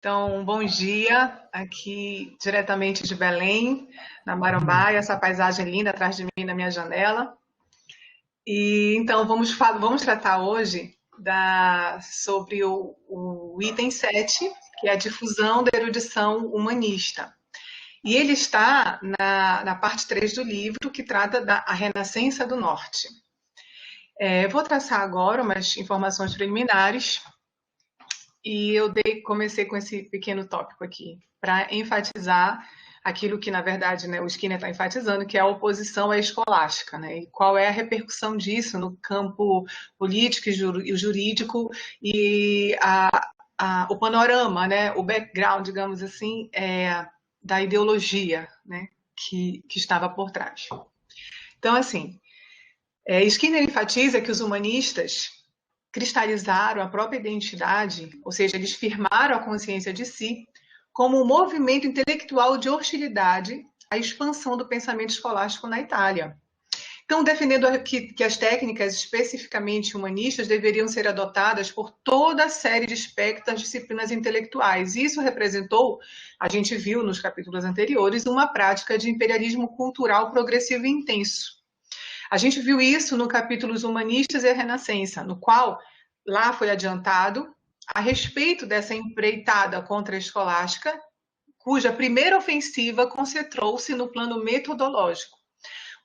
Então, bom dia, aqui diretamente de Belém, na Marambaia, essa paisagem linda atrás de mim na minha janela. E então vamos tratar hoje sobre o item 7, que é a difusão da erudição humanista. E ele está na parte 3 do livro, que trata da a Renascença do Norte. Eu vou traçar agora umas informações preliminares. E comecei com esse pequeno tópico aqui, para enfatizar aquilo que, na verdade, né, o Skinner está enfatizando, que é a oposição à escolástica, né? E qual é a repercussão disso no campo político e jurídico e o panorama, né, o background, digamos assim, da ideologia, né, que estava por trás. Então, assim, Skinner enfatiza que os humanistas cristalizaram a própria identidade, ou seja, eles firmaram a consciência de si como um movimento intelectual de hostilidade à expansão do pensamento escolástico na Itália. Então, defendendo que as técnicas especificamente humanistas deveriam ser adotadas por toda a série de espectros disciplinas intelectuais. Isso representou, a gente viu nos capítulos anteriores, uma prática de imperialismo cultural progressivo e intenso. A gente viu isso no capítulo Os Humanistas e a Renascença, no qual lá foi adiantado a respeito dessa empreitada contra a escolástica, cuja primeira ofensiva concentrou-se no plano metodológico,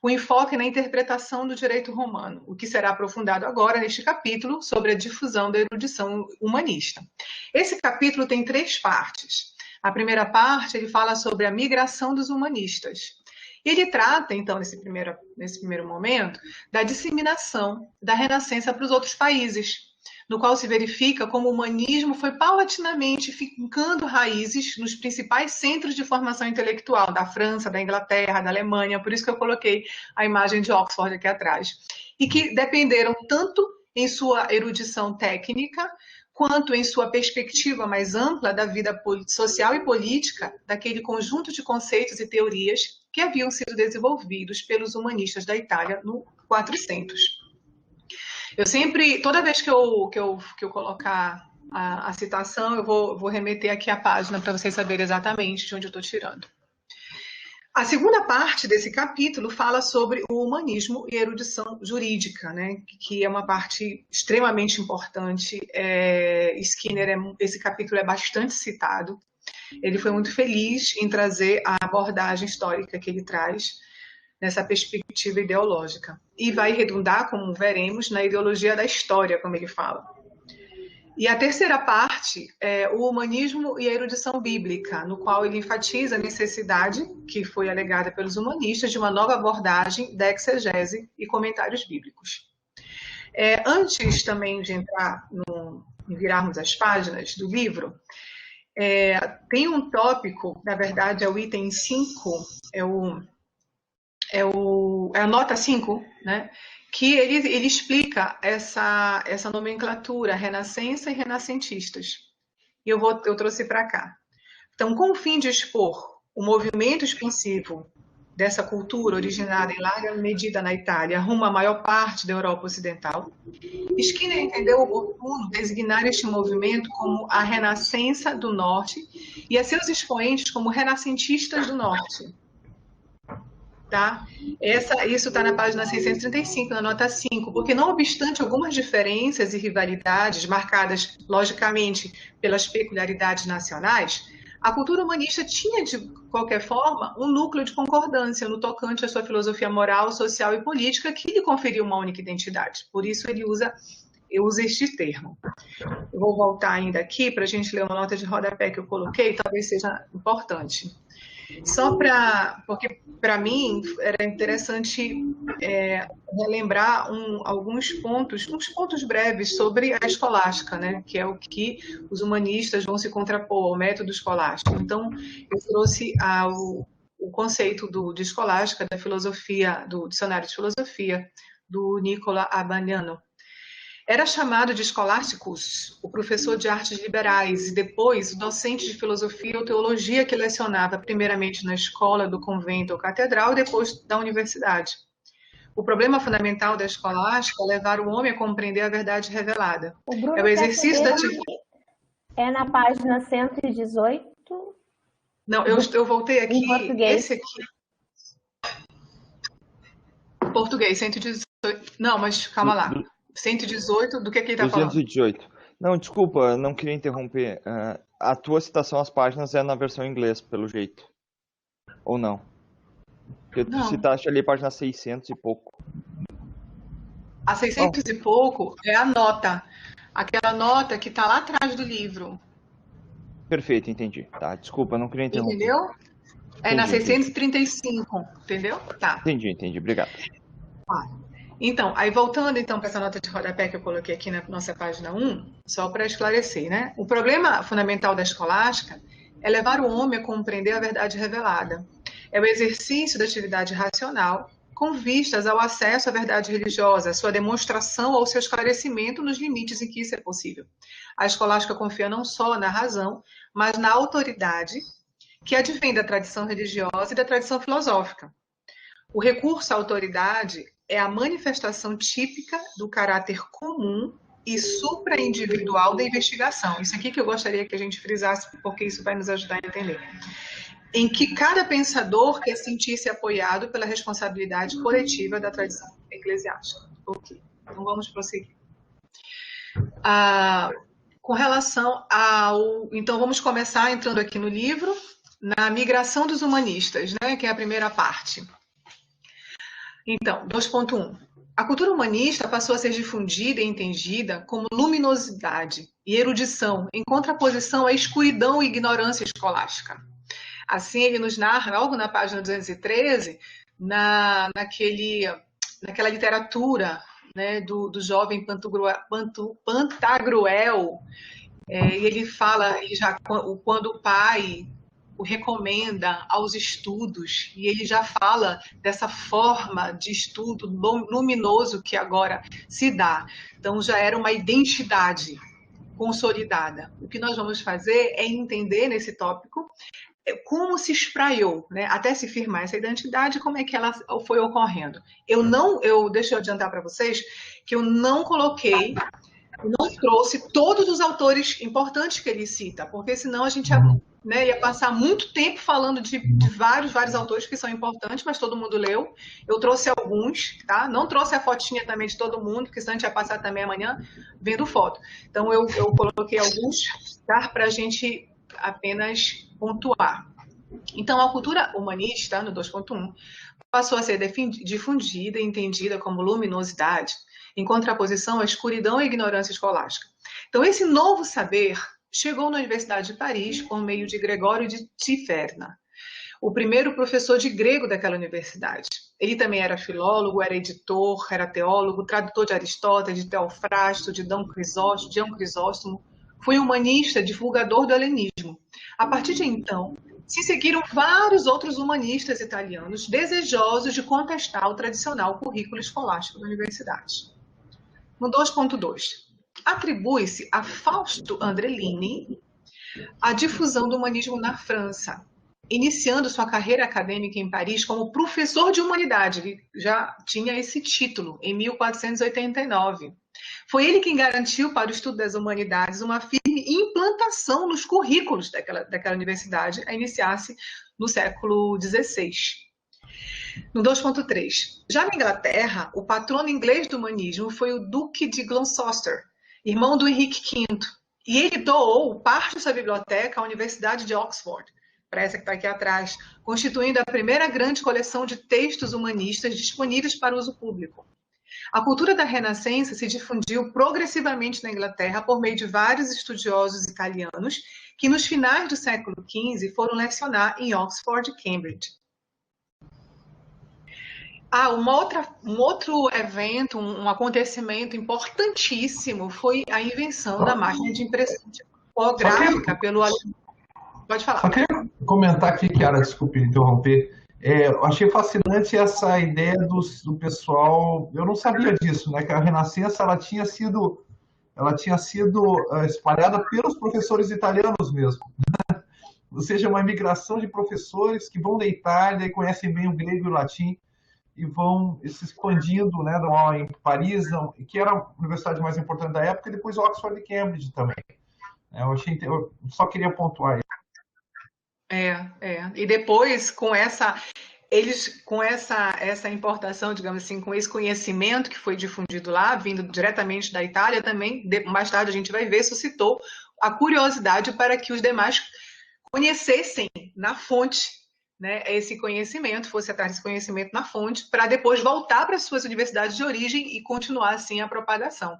o enfoque na interpretação do direito romano, o que será aprofundado agora neste capítulo sobre a difusão da erudição humanista. Esse capítulo tem 3 partes. A primeira parte, ele fala sobre a migração dos humanistas. Ele trata, então, nesse primeiro momento, da disseminação da Renascença para os outros países, no qual se verifica como o humanismo foi paulatinamente fincando raízes nos principais centros de formação intelectual da França, da Inglaterra, da Alemanha, por isso que eu coloquei a imagem de Oxford aqui atrás, e que dependeram tanto em sua erudição técnica, quanto em sua perspectiva mais ampla da vida social e política, daquele conjunto de conceitos e teorias que haviam sido desenvolvidos pelos humanistas da Itália no 400. Eu sempre, toda vez que eu colocar a citação, eu vou remeter aqui a página para vocês saberem exatamente de onde eu estou tirando. A segunda parte desse capítulo fala sobre o humanismo e erudição jurídica, né, que é uma parte extremamente importante. Skinner, esse capítulo é bastante citado. Ele foi muito feliz em trazer a abordagem histórica que ele traz nessa perspectiva ideológica. E vai redundar, como veremos, na ideologia da história, como ele fala. E a terceira parte é o humanismo e a erudição bíblica, no qual ele enfatiza a necessidade, que foi alegada pelos humanistas, de uma nova abordagem da exegese e comentários bíblicos. Antes também de entrar em virarmos as páginas do livro, tem um tópico, na verdade é o item 5, é a nota 5, né? Que ele explica essa nomenclatura, renascença e renascentistas. E eu trouxe para cá. Então, com o fim de expor o movimento expansivo dessa cultura originada em larga medida na Itália rumo à maior parte da Europa Ocidental, Skinner entendeu oportuno designar este movimento como a Renascença do Norte e a seus expoentes como renascentistas do Norte. Tá? Isso está na página 635, na nota 5, porque não obstante algumas diferenças e rivalidades marcadas, logicamente, pelas peculiaridades nacionais, a cultura humanista tinha, de qualquer forma, um núcleo de concordância no tocante à sua filosofia moral, social e política que lhe conferiu uma única identidade. Por isso ele usa este termo. Eu vou voltar ainda aqui para a gente ler uma nota de rodapé que eu coloquei, talvez seja importante. Porque para mim era interessante relembrar alguns pontos, uns pontos breves sobre a escolástica, né? Que é o que os humanistas vão se contrapor ao método escolástico. Então, eu trouxe o conceito de escolástica da filosofia, do dicionário de filosofia, do Nicola Abaniano. Era chamado de escolásticos o professor de artes liberais e depois o docente de filosofia ou teologia que lecionava primeiramente na escola, do convento ou catedral e depois da universidade. O problema fundamental da escolástica é levar o homem a compreender a verdade revelada. O Bruno É o exercício da... É na página 118. Não, eu voltei aqui. Em português. Esse aqui. Português, 118. Não, mas calma lá. 118, do que ele está falando? 218. Não, desculpa, não queria interromper. A tua citação às páginas é na versão em inglês, pelo jeito. Ou não? Porque tu Não. citaste ali página 600 e pouco. A 600 e pouco é a nota. Aquela nota que está lá atrás do livro. Perfeito, entendi. Tá, desculpa, não queria interromper. Entendeu? É na Entendi, 635, entendeu? Tá. Entendi, obrigado. Então, aí voltando então para essa nota de rodapé que eu coloquei aqui na nossa página 1, só para esclarecer, né? O problema fundamental da escolástica é levar o homem a compreender a verdade revelada. É o exercício da atividade racional com vistas ao acesso à verdade religiosa, à sua demonstração ou seu esclarecimento nos limites em que isso é possível. A escolástica confia não só na razão, mas na autoridade que advém da tradição religiosa e da tradição filosófica. O recurso à autoridade é a manifestação típica do caráter comum e supraindividual da investigação. Isso aqui que eu gostaria que a gente frisasse, porque isso vai nos ajudar a entender. Em que cada pensador quer sentir-se apoiado pela responsabilidade coletiva da tradição eclesiástica. Ok, então vamos prosseguir. Com relação ao... Então vamos começar entrando aqui no livro, na migração dos humanistas, né, que é a primeira parte. Então, 2.1. A cultura humanista passou a ser difundida e entendida como luminosidade e erudição, em contraposição à escuridão e ignorância escolástica. Assim, ele nos narra, logo na página 213, naquela literatura, né, do jovem Pantagruel, ele fala quando o pai o recomenda aos estudos, e ele já fala dessa forma de estudo luminoso que agora se dá. Então, já era uma identidade consolidada. O que nós vamos fazer é entender nesse tópico como se espraiou, né, até se firmar essa identidade, como é que ela foi ocorrendo. Deixa eu adiantar para vocês que eu não trouxe todos os autores importantes que ele cita, porque senão a gente ia passar muito tempo falando de vários autores que são importantes, mas todo mundo leu. Eu trouxe alguns, tá? Não trouxe a fotinha também de todo mundo, porque senão a gente ia passar também amanhã vendo foto. Então, eu coloquei alguns, tá? Para a gente apenas pontuar. Então, a cultura humanista, no 2.1, passou a ser difundida e entendida como luminosidade, em contraposição à escuridão e ignorância escolástica. Então, esse novo saber chegou na Universidade de Paris por meio de Gregório de Tiferna, o primeiro professor de grego daquela universidade. Ele também era filólogo, era editor, era teólogo, tradutor de Aristóteles, de Teofrasto, de Dom Crisóstomo, foi humanista, divulgador do helenismo. A partir de então, se seguiram vários outros humanistas italianos desejosos de contestar o tradicional currículo escolástico da universidade. No 2.2, atribui-se a Fausto Andrelini a difusão do humanismo na França, iniciando sua carreira acadêmica em Paris como professor de humanidade. Ele já tinha esse título em 1489. Foi ele quem garantiu para o estudo das humanidades uma firme implantação nos currículos daquela universidade, a iniciar-se no século XVI. No 2.3, já na Inglaterra, o patrono inglês do humanismo foi o Duque de Gloucester, irmão do Henrique V, e ele doou parte de sua biblioteca à Universidade de Oxford, para essa que está aqui atrás, constituindo a primeira grande coleção de textos humanistas disponíveis para uso público. A cultura da Renascença se difundiu progressivamente na Inglaterra por meio de vários estudiosos italianos que, nos finais do século XV, foram lecionar em Oxford e Cambridge. Um outro evento, um acontecimento importantíssimo foi a invenção da máquina de impressão tipográfica pelo alemão. Pode falar. Só queria comentar aqui, Chiara, desculpe interromper. Eu achei fascinante essa ideia do pessoal. Eu não sabia disso, né? Que a Renascença ela tinha sido espalhada pelos professores italianos mesmo. Ou seja, uma imigração de professores que vão da Itália e conhecem bem o grego e o latim e vão se expandindo, né, em Paris, que era a universidade mais importante da época, e depois Oxford e Cambridge também. Eu só queria pontuar isso. E depois, com essa importação, digamos assim, com esse conhecimento que foi difundido lá, vindo diretamente da Itália, também, mais tarde a gente vai ver, suscitou a curiosidade para que os demais conhecessem na fonte, né, esse conhecimento, fosse atrás desse conhecimento na fonte, para depois voltar para as suas universidades de origem e continuar assim a propagação.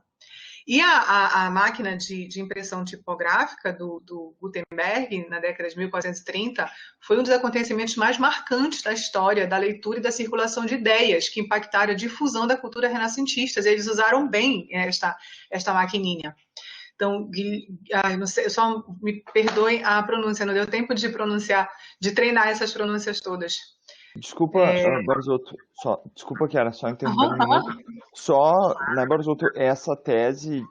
E a máquina de impressão tipográfica do Gutenberg, na década de 1430, foi um dos acontecimentos mais marcantes da história da leitura e da circulação de ideias, que impactaram a difusão da cultura renascentista. Eles usaram bem esta maquininha. Então, não sei, só me perdoem a pronúncia, não deu tempo de pronunciar, de treinar essas pronúncias todas. Desculpa, Barzotto, desculpa, Chiara, só interrompendo um minuto. Só, né, Barzotto, essa tese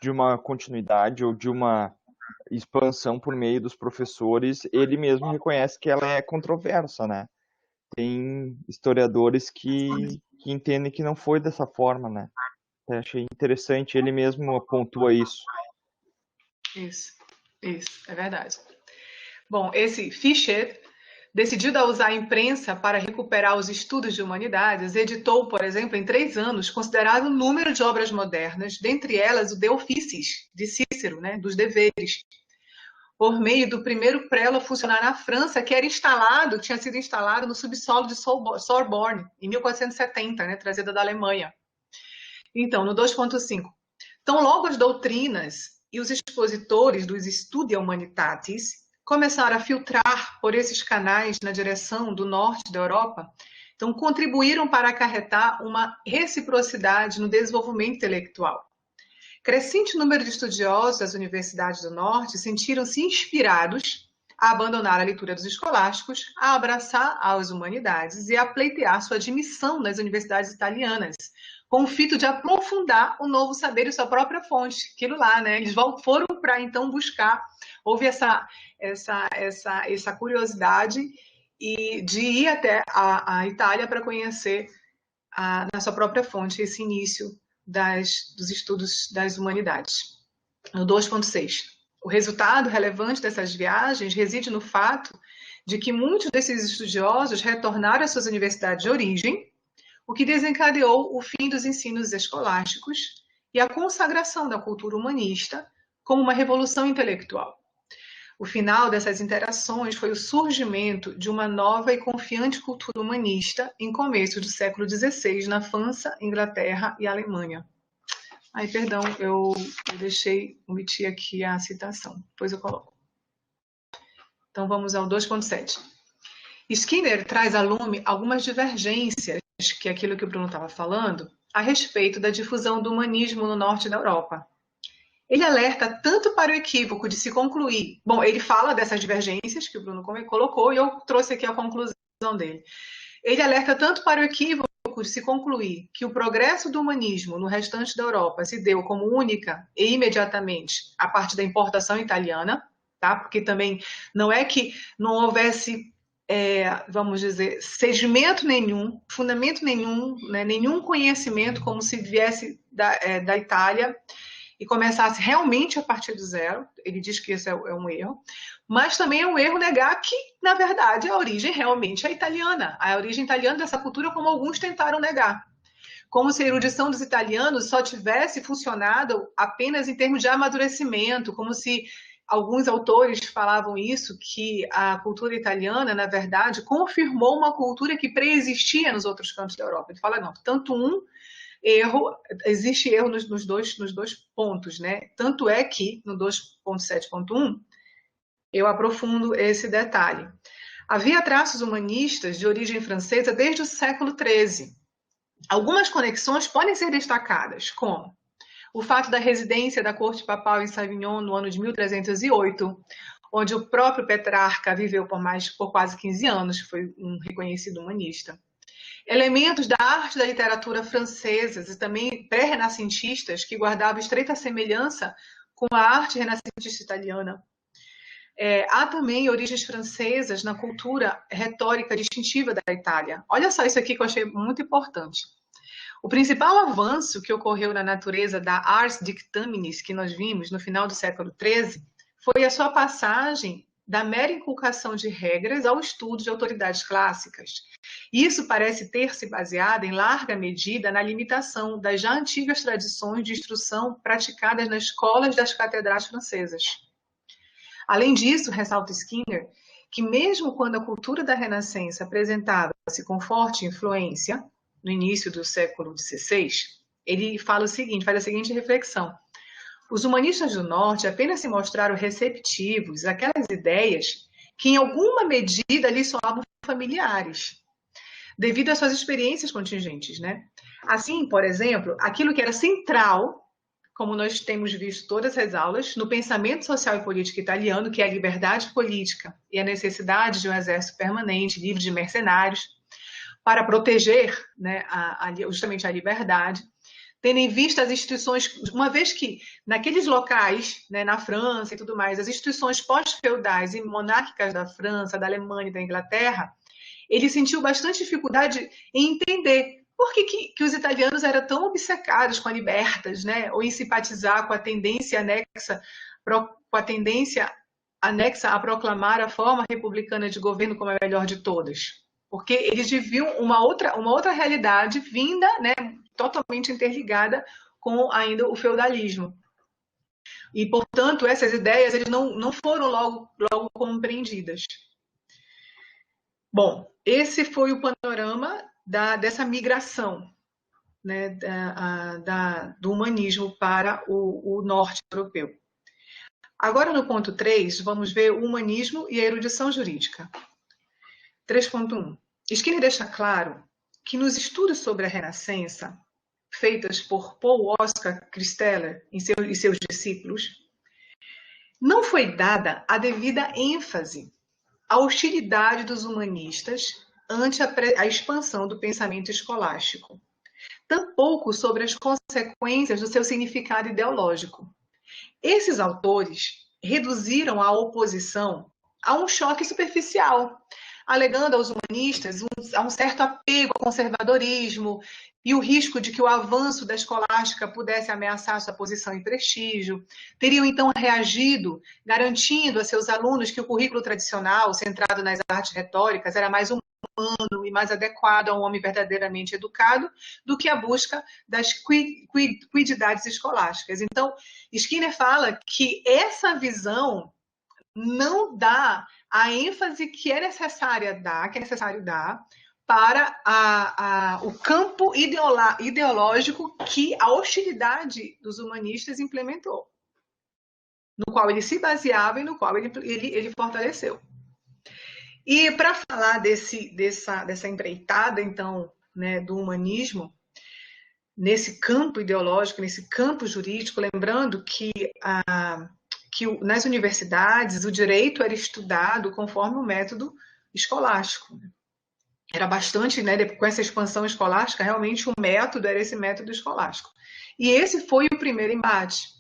de uma continuidade ou de uma expansão por meio dos professores, ele mesmo reconhece que ela é controversa, né? Tem historiadores que entendem que não foi dessa forma, né? Eu achei interessante, ele mesmo pontua isso. Isso, é verdade. Bom, esse Fischer, decidido a usar a imprensa para recuperar os estudos de humanidades, editou, por exemplo, em 3 anos, considerável número de obras modernas, dentre elas o De Officiis, de Cícero, né, dos deveres, por meio do primeiro prelo a funcionar na França, que tinha sido instalado no subsolo de Sorbonne, em 1470, né, trazida da Alemanha. Então, no 2.5. Então, logo as doutrinas e os expositores dos Studia Humanitatis começaram a filtrar por esses canais na direção do norte da Europa, então contribuíram para acarretar uma reciprocidade no desenvolvimento intelectual. Crescente número de estudiosos das universidades do norte sentiram-se inspirados a abandonar a leitura dos escolásticos, a abraçar as humanidades e a pleitear sua admissão nas universidades italianas, com o fito de aprofundar o novo saber e sua própria fonte, aquilo lá, né? Eles foram para então buscar, houve essa curiosidade e de ir até a Itália para conhecer na sua própria fonte esse início dos estudos das humanidades. No 2.6. O resultado relevante dessas viagens reside no fato de que muitos desses estudiosos retornaram às suas universidades de origem, o que desencadeou o fim dos ensinos escolásticos e a consagração da cultura humanista como uma revolução intelectual. O final dessas interações foi o surgimento de uma nova e confiante cultura humanista em começo do século XVI na França, Inglaterra e Alemanha. Perdão, eu omiti aqui a citação, depois eu coloco. Então vamos ao 2.7. Skinner traz à lume algumas divergências, que é aquilo que o Bruno estava falando, a respeito da difusão do humanismo no norte da Europa. Ele alerta tanto para o equívoco de se concluir... Bom, ele fala dessas divergências que o Bruno colocou e eu trouxe aqui a conclusão dele. Ele alerta tanto para o equívoco de se concluir que o progresso do humanismo no restante da Europa se deu como única e imediatamente a partir da importação italiana, tá? Porque também não é que não houvesse... vamos dizer, sedimento nenhum, fundamento nenhum, né, nenhum conhecimento como se viesse da Itália e começasse realmente a partir do zero. Ele diz que isso é um erro, mas também é um erro negar que, na verdade, a origem realmente é italiana, a origem italiana dessa cultura, como alguns tentaram negar. Como se a erudição dos italianos só tivesse funcionado apenas em termos de amadurecimento, como se alguns autores falavam isso, que a cultura italiana, na verdade, confirmou uma cultura que preexistia nos outros cantos da Europa. Ele fala, não, existe erro nos dois pontos, né? Tanto é que, no 2.7.1, eu aprofundo esse detalhe. Havia traços humanistas de origem francesa desde o século XIII. Algumas conexões podem ser destacadas, como o fato da residência da corte papal em Savignon no ano de 1308, onde o próprio Petrarca viveu por quase 15 anos, foi um reconhecido humanista. Elementos da arte e da literatura francesas e também pré-renascentistas que guardavam estreita semelhança com a arte renascentista italiana. Há também origens francesas na cultura retórica distintiva da Itália. Olha só isso aqui que eu achei muito importante. O principal avanço que ocorreu na natureza da ars dictaminis que nós vimos no final do século XIII foi a sua passagem da mera inculcação de regras ao estudo de autoridades clássicas. Isso parece ter se baseado, em larga medida, na limitação das já antigas tradições de instrução praticadas nas escolas das catedrais francesas. Além disso, ressalta Skinner, que mesmo quando a cultura da Renascença apresentava-se com forte influência, no início do século XVI, ele fala o seguinte, faz a seguinte reflexão: os humanistas do Norte apenas se mostraram receptivos àquelas ideias que, em alguma medida, lhes soavam familiares, devido às suas experiências contingentes, né? Assim, por exemplo, aquilo que era central, como nós temos visto todas as aulas, no pensamento social e político italiano, que é a liberdade política e a necessidade de um exército permanente, livre de mercenários, para proteger, né, justamente a liberdade, tendo em vista as instituições, uma vez que naqueles locais, né, na França e tudo mais, as instituições pós-feudais e monárquicas da França, da Alemanha e da Inglaterra, ele sentiu bastante dificuldade em entender por que os italianos eram tão obcecados com a libertas, né, ou em simpatizar com a tendência anexa a proclamar a forma republicana de governo como a melhor de todas. Porque eles viviam uma outra realidade vinda, né, totalmente interligada com ainda o feudalismo. E, portanto, essas ideias eles não foram logo compreendidas. Bom, esse foi o panorama dessa migração, né, do humanismo para o norte europeu. Agora, no ponto 3, vamos ver o humanismo e a erudição jurídica. 3.1. Skinner deixa claro que nos estudos sobre a Renascença, feitas por Paul Oscar Christeller e seus discípulos, não foi dada a devida ênfase à hostilidade dos humanistas ante a expansão do pensamento escolástico, tampouco sobre as consequências do seu significado ideológico. Esses autores reduziram a oposição a um choque superficial, alegando aos humanistas um certo apego ao conservadorismo e o risco de que o avanço da escolástica pudesse ameaçar sua posição e prestígio. Teriam, então, reagido, garantindo a seus alunos que o currículo tradicional, centrado nas artes retóricas, era mais humano e mais adequado a um homem verdadeiramente educado do que a busca das quididades escolásticas. Então, Skinner fala que essa visão não dá a ênfase que é necessário dar para o campo ideológico que a hostilidade dos humanistas implementou, no qual ele se baseava e no qual ele fortaleceu. E para falar dessa empreitada, então, né, do humanismo, nesse campo ideológico, nesse campo jurídico, lembrando que nas universidades o direito era estudado conforme o método escolástico. Era bastante, né, com essa expansão escolástica, realmente o método era esse método escolástico. E esse foi o primeiro embate.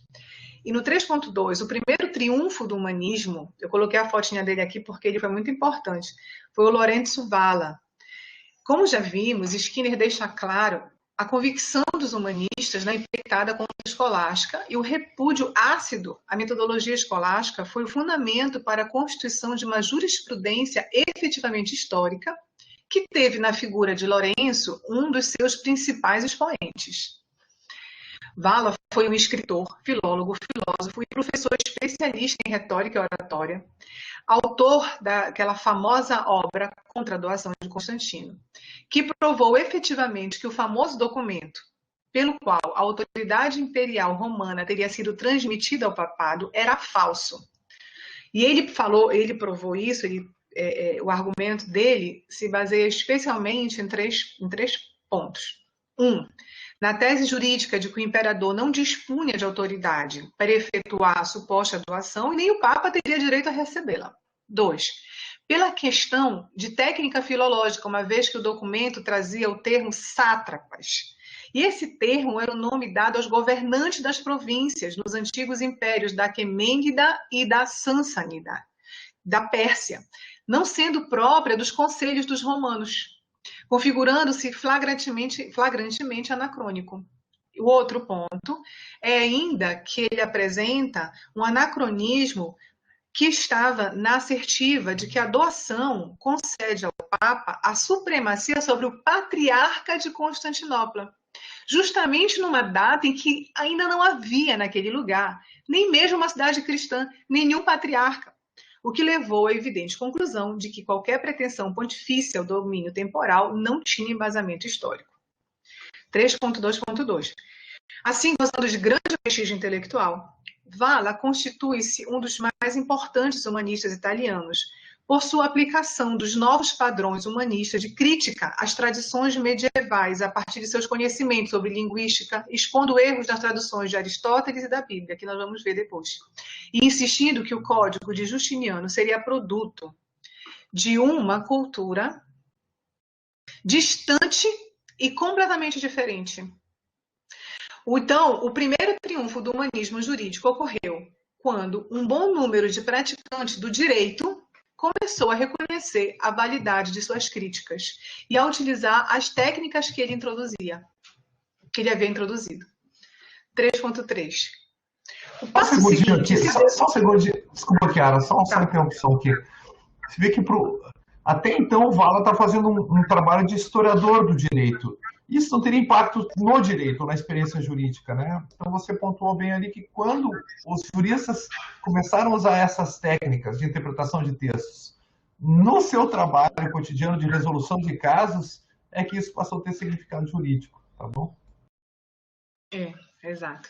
E no 3.2, o primeiro triunfo do humanismo, eu coloquei a fotinha dele aqui porque ele foi muito importante, foi o Lorenzo Valla. Como já vimos, Skinner deixa claro a convicção dos humanistas na empreitada contra a escolástica e o repúdio ácido à metodologia escolástica foi o fundamento para a constituição de uma jurisprudência efetivamente histórica que teve na figura de Lourenço um dos seus principais expoentes. Valla foi um escritor, filólogo, filósofo e professor especialista em retórica e oratória, autor daquela famosa obra Contra a Doação de Constantino, que provou efetivamente que o famoso documento pelo qual a autoridade imperial romana teria sido transmitida ao papado era falso. E ele provou isso, o argumento dele se baseia especialmente em três pontos. 1. Na tese jurídica de que o imperador não dispunha de autoridade para efetuar a suposta doação e nem o Papa teria direito a recebê-la. 2. Pela questão de técnica filológica, uma vez que o documento trazia o termo sátrapas. E esse termo era o nome dado aos governantes das províncias nos antigos impérios da Aquemênida e da Sassanida, da Pérsia, não sendo própria dos conselhos dos romanos, configurando-se flagrantemente anacrônico. O outro ponto é ainda que ele apresenta um anacronismo que estava na assertiva de que a doação concede ao Papa a supremacia sobre o patriarca de Constantinopla, justamente numa data em que ainda não havia naquele lugar, nem mesmo uma cidade cristã, nenhum patriarca, o que levou à evidente conclusão de que qualquer pretensão pontifícia ao domínio temporal não tinha embasamento histórico. 3.2.2. Assim, gozando de grande prestígio intelectual, Valla constitui-se um dos mais importantes humanistas italianos, por sua aplicação dos novos padrões humanistas de crítica às tradições medievais a partir de seus conhecimentos sobre linguística, expondo erros nas traduções de Aristóteles e da Bíblia, que nós vamos ver depois, e insistindo que o Código de Justiniano seria produto de uma cultura distante e completamente diferente. Então, o primeiro triunfo do humanismo jurídico ocorreu quando um bom número de praticantes do direito começou a reconhecer a validade de suas críticas e a utilizar as técnicas que ele introduzia, que ele havia introduzido. 3.3. Só um segundinho aqui, só um segundinho. Desculpa, Chiara, só uma interrupção aqui. Você vê que até então o Valla está fazendo um trabalho de historiador do direito. Isso não teria impacto no direito, na experiência jurídica, né? Então você pontuou bem ali que quando os juristas começaram a usar essas técnicas de interpretação de textos no seu trabalho cotidiano de resolução de casos, é que isso passou a ter significado jurídico, tá bom? Exato.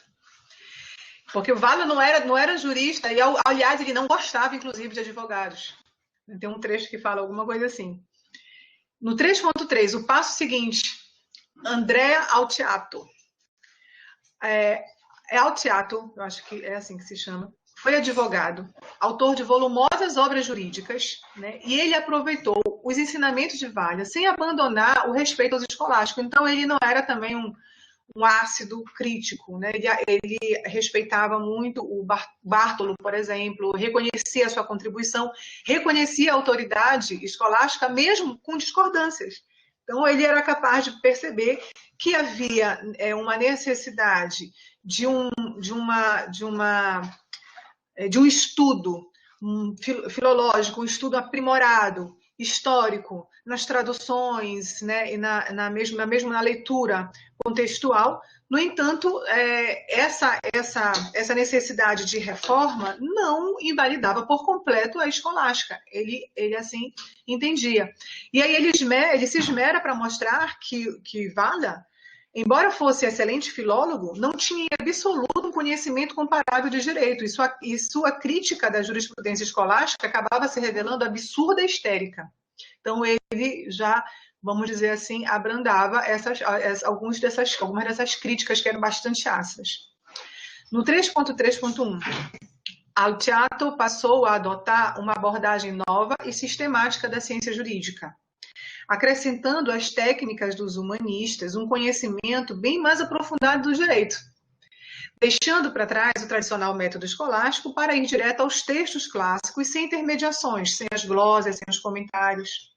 Porque o Valla não era jurista, e aliás, ele não gostava, inclusive, de advogados. Tem um trecho que fala alguma coisa assim. No 3.3, o passo seguinte, Andrea Altiato. Altiato, eu acho que é assim que se chama, foi advogado, autor de volumosas obras jurídicas, né, e ele aproveitou os ensinamentos de Valla sem abandonar o respeito aos escolásticos. Então, ele não era também um ácido crítico, né? Ele respeitava muito o Bartolo, por exemplo, reconhecia a sua contribuição, reconhecia a autoridade escolástica mesmo com discordâncias. Então, ele era capaz de perceber que havia uma necessidade de um estudo filológico, um estudo aprimorado, histórico, nas traduções, né, e mesmo na leitura contextual. No entanto, essa necessidade de reforma não invalidava por completo a escolástica. Ele assim entendia. E aí ele se esmera para mostrar que Valla, embora fosse excelente filólogo, não tinha em absoluto um conhecimento comparável de direito, e sua crítica da jurisprudência escolástica acabava se revelando absurda e histérica. Então, ele já, vamos dizer assim, abrandava algumas dessas críticas que eram bastante ácidas. No 3.3.1, Altiato passou a adotar uma abordagem nova e sistemática da ciência jurídica, acrescentando às técnicas dos humanistas um conhecimento bem mais aprofundado do direito, deixando para trás o tradicional método escolástico para ir direto aos textos clássicos sem intermediações, sem as glosas, sem os comentários.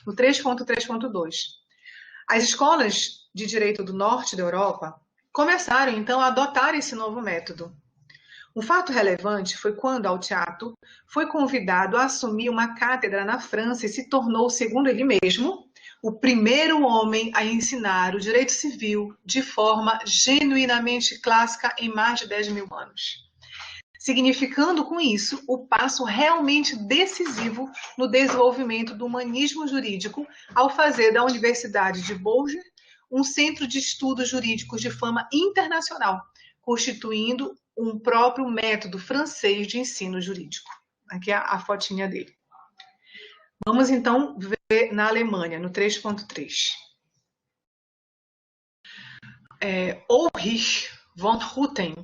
No 3.3.2. As escolas de direito do norte da Europa começaram, então, a adotar esse novo método. Um fato relevante foi quando Altiato foi convidado a assumir uma cátedra na França e se tornou, segundo ele mesmo, o primeiro homem a ensinar o direito civil de forma genuinamente clássica em mais de 10 mil anos, significando com isso o passo realmente decisivo no desenvolvimento do humanismo jurídico ao fazer da Universidade de Bourges um centro de estudos jurídicos de fama internacional, constituindo um próprio método francês de ensino jurídico. Aqui é a fotinha dele. Vamos, então, ver na Alemanha, no 3.3. Ulrich von Hutten,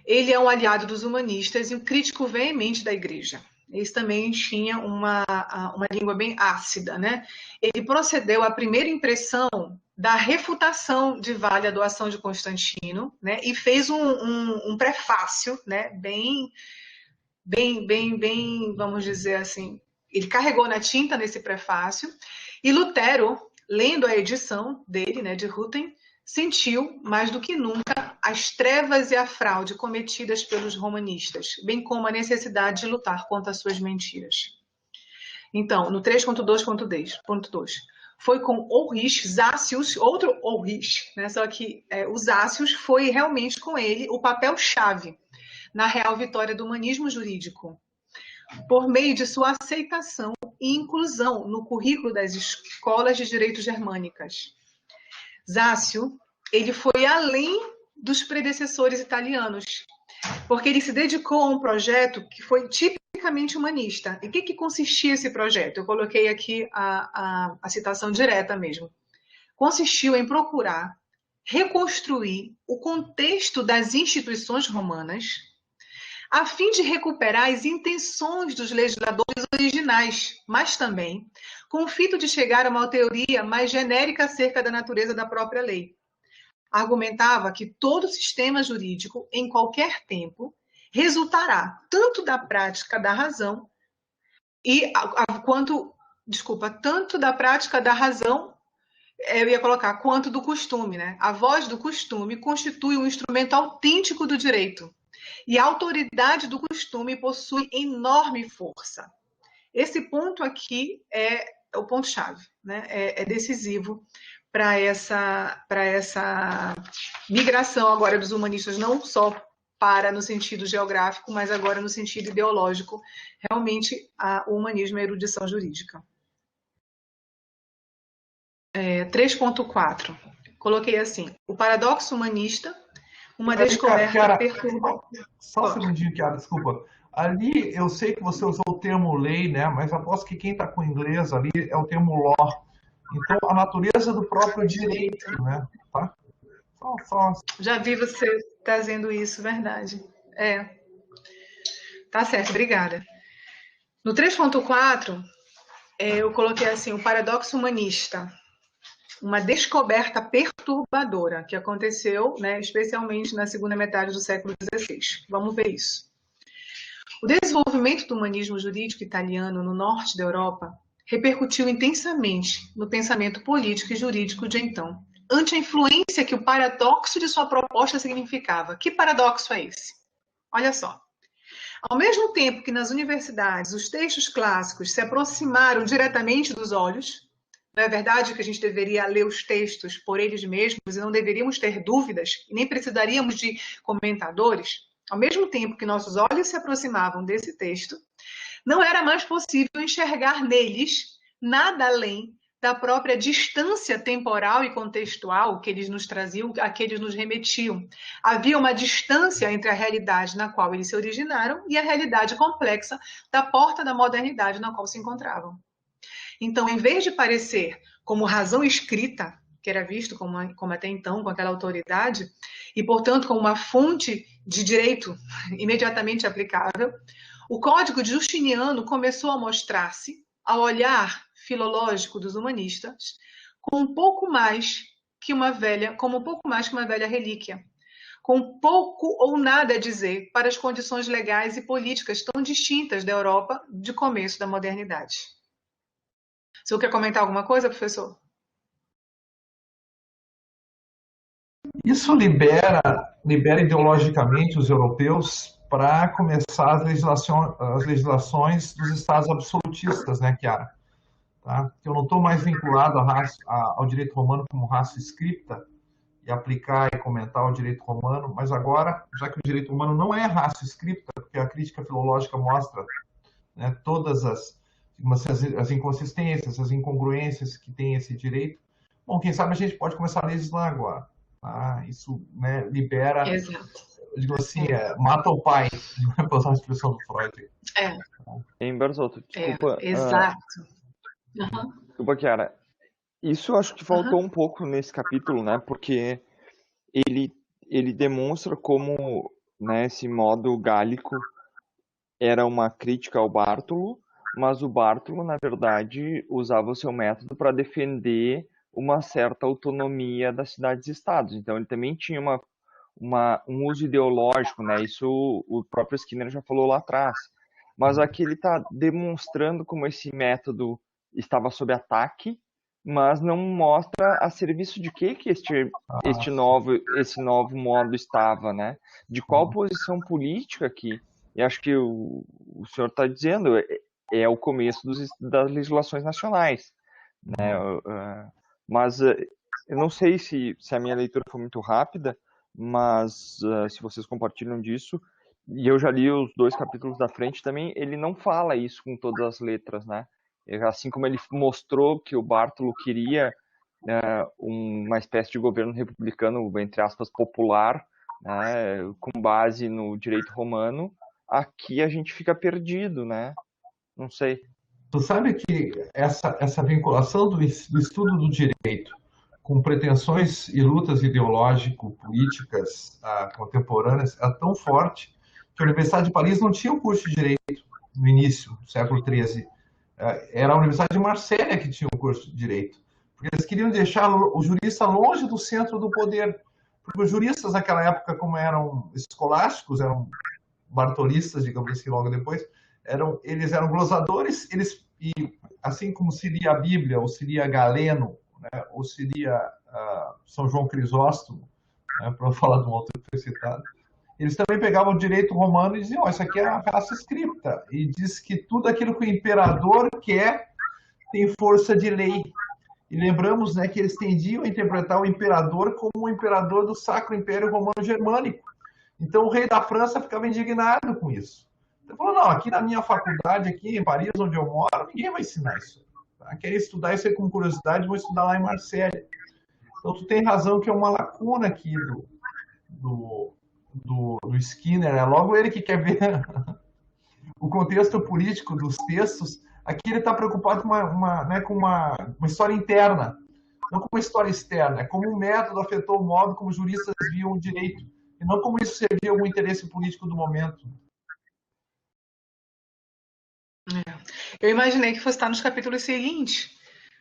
ele é um aliado dos humanistas e um crítico veemente da Igreja. Eles também tinham uma língua bem ácida, né? Ele procedeu à primeira impressão da refutação de Valla à doação de Constantino, né? E fez um prefácio, né? Bem, vamos dizer assim, ele carregou na tinta nesse prefácio, e Lutero, lendo a edição dele, né, de Hutten, sentiu mais do que nunca as trevas e a fraude cometidas pelos romanistas, bem como a necessidade de lutar contra as suas mentiras. Então, no 3.2.2, foi com Ulrich Zácius, outro Ulrich, né? Só que o Zácius foi realmente com ele o papel-chave na real vitória do humanismo jurídico, por meio de sua aceitação e inclusão no currículo das escolas de direito germânicas. Zácio, ele foi além dos predecessores italianos, porque ele se dedicou a um projeto que foi tipicamente humanista. E o que consistia esse projeto? Eu coloquei aqui a citação direta mesmo. Consistiu em procurar reconstruir o contexto das instituições romanas a fim de recuperar as intenções dos legisladores originais, mas também com o fito de chegar a uma teoria mais genérica acerca da natureza da própria lei. Argumentava que todo sistema jurídico, em qualquer tempo, resultará tanto da prática da razão tanto da prática da razão, eu ia colocar, quanto do costume, né? A voz do costume constitui um instrumento autêntico do direito. E a autoridade do costume possui enorme força. Esse ponto aqui é o ponto-chave, né? É decisivo para essa migração agora dos humanistas, não só no sentido geográfico, mas agora no sentido ideológico, realmente o humanismo é a erudição jurídica. 3.4. Coloquei assim, o paradoxo humanista, uma descoberta perturbadora. Só um segundinho, Chiara, desculpa. Ali eu sei que você usou o termo lei, né? Mas aposto que quem está com inglês ali é o termo law. Então, a natureza do próprio direito, né? Tá? Já vi você trazendo isso, verdade. Tá certo, obrigada. No 3.4, eu coloquei assim, o paradoxo humanista, uma descoberta perturbadora que aconteceu, né, especialmente na segunda metade do século XVI. Vamos ver isso. O desenvolvimento do humanismo jurídico italiano no norte da Europa repercutiu intensamente no pensamento político e jurídico de então, ante a influência que o paradoxo de sua proposta significava. Que paradoxo é esse? Olha só. Ao mesmo tempo que nas universidades os textos clássicos se aproximaram diretamente dos olhos, não é verdade que a gente deveria ler os textos por eles mesmos e não deveríamos ter dúvidas e nem precisaríamos de comentadores? Ao mesmo tempo que nossos olhos se aproximavam desse texto, não era mais possível enxergar neles nada além da própria distância temporal e contextual que eles nos traziam, a que eles nos remetiam. Havia uma distância entre a realidade na qual eles se originaram e a realidade complexa da porta da modernidade na qual se encontravam. Então, em vez de parecer como razão escrita, que era visto como até então, com aquela autoridade, e, portanto, como uma fonte de direito imediatamente aplicável, o Código Justiniano começou a mostrar-se, ao olhar filológico dos humanistas, como um pouco mais que uma velha relíquia, com pouco ou nada a dizer para as condições legais e políticas tão distintas da Europa de começo da modernidade. O senhor quer comentar alguma coisa, professor? Isso libera ideologicamente os europeus para começar as legislações dos estados absolutistas, né, Chiara? Tá? Eu não estou mais vinculado ao direito romano como ratio scripta e aplicar e comentar o direito romano, mas agora, já que o direito romano não é ratio scripta, porque a crítica filológica mostra, né, todas as inconsistências, as incongruências que tem esse direito, bom, quem sabe a gente pode começar a legislar agora. Tá? Isso, né, libera, eu digo assim, mata o pai, para usar a expressão do Freud. Em Barzotto, desculpa. Exato. Desculpa, Chiara. Isso eu acho que faltou um pouco nesse capítulo, né? Porque ele demonstra como, né, esse modo gálico era uma crítica ao Bártolo, mas o Bártolo, na verdade, usava o seu método para defender uma certa autonomia das cidades-estados. Então, ele também tinha um uso ideológico, né? Isso o próprio Skinner já falou lá atrás. Mas aqui ele está demonstrando como esse método estava sob ataque, mas não mostra a serviço de que esse novo modo estava, né? De qual posição política que, e acho que o senhor está dizendo, é o começo das legislações nacionais, né? Mas eu não sei se a minha leitura foi muito rápida, mas se vocês compartilham disso, e eu já li os 2 capítulos da frente também, ele não fala isso com todas as letras, né? Assim como ele mostrou que o Bartolo queria uma espécie de governo republicano, entre aspas, popular, né, com base no direito romano, aqui a gente fica perdido, né? Não sei. Tu sabe que essa vinculação do estudo do direito com pretensões e lutas ideológico-políticas contemporâneas é tão forte que a Universidade de Paris não tinha um curso de direito no início do século XIII. Era a Universidade de Marselha que tinha um curso de direito. Porque eles queriam deixar o jurista longe do centro do poder. Porque os juristas naquela época, como eram escolásticos, eram bartolistas, digamos assim, logo depois, eles eram glosadores, e assim como seria a Bíblia, ou seria Galeno, né, ou seria São João Crisóstomo, né, para falar de um outro que foi citado, eles também pegavam o direito romano e diziam, isso aqui é uma raça scripta, e diz que tudo aquilo que o imperador quer tem força de lei. E lembramos, né, que eles tendiam a interpretar o imperador como o imperador do Sacro Império Romano Germânico. Então o rei da França ficava indignado com isso. Ele falou, não, aqui na minha faculdade, aqui em Paris, onde eu moro, ninguém vai ensinar isso. Tá? Quer estudar isso aí com curiosidade, vou estudar lá em Marselha. Então tu tem razão que é uma lacuna aqui do Skinner, é logo ele que quer ver o contexto político dos textos. Aqui ele está preocupado com uma história interna, não com uma história externa. É como o método afetou o modo como os juristas viam o direito, e não como isso servia a algum interesse político do momento. Eu imaginei que fosse estar nos capítulos seguintes,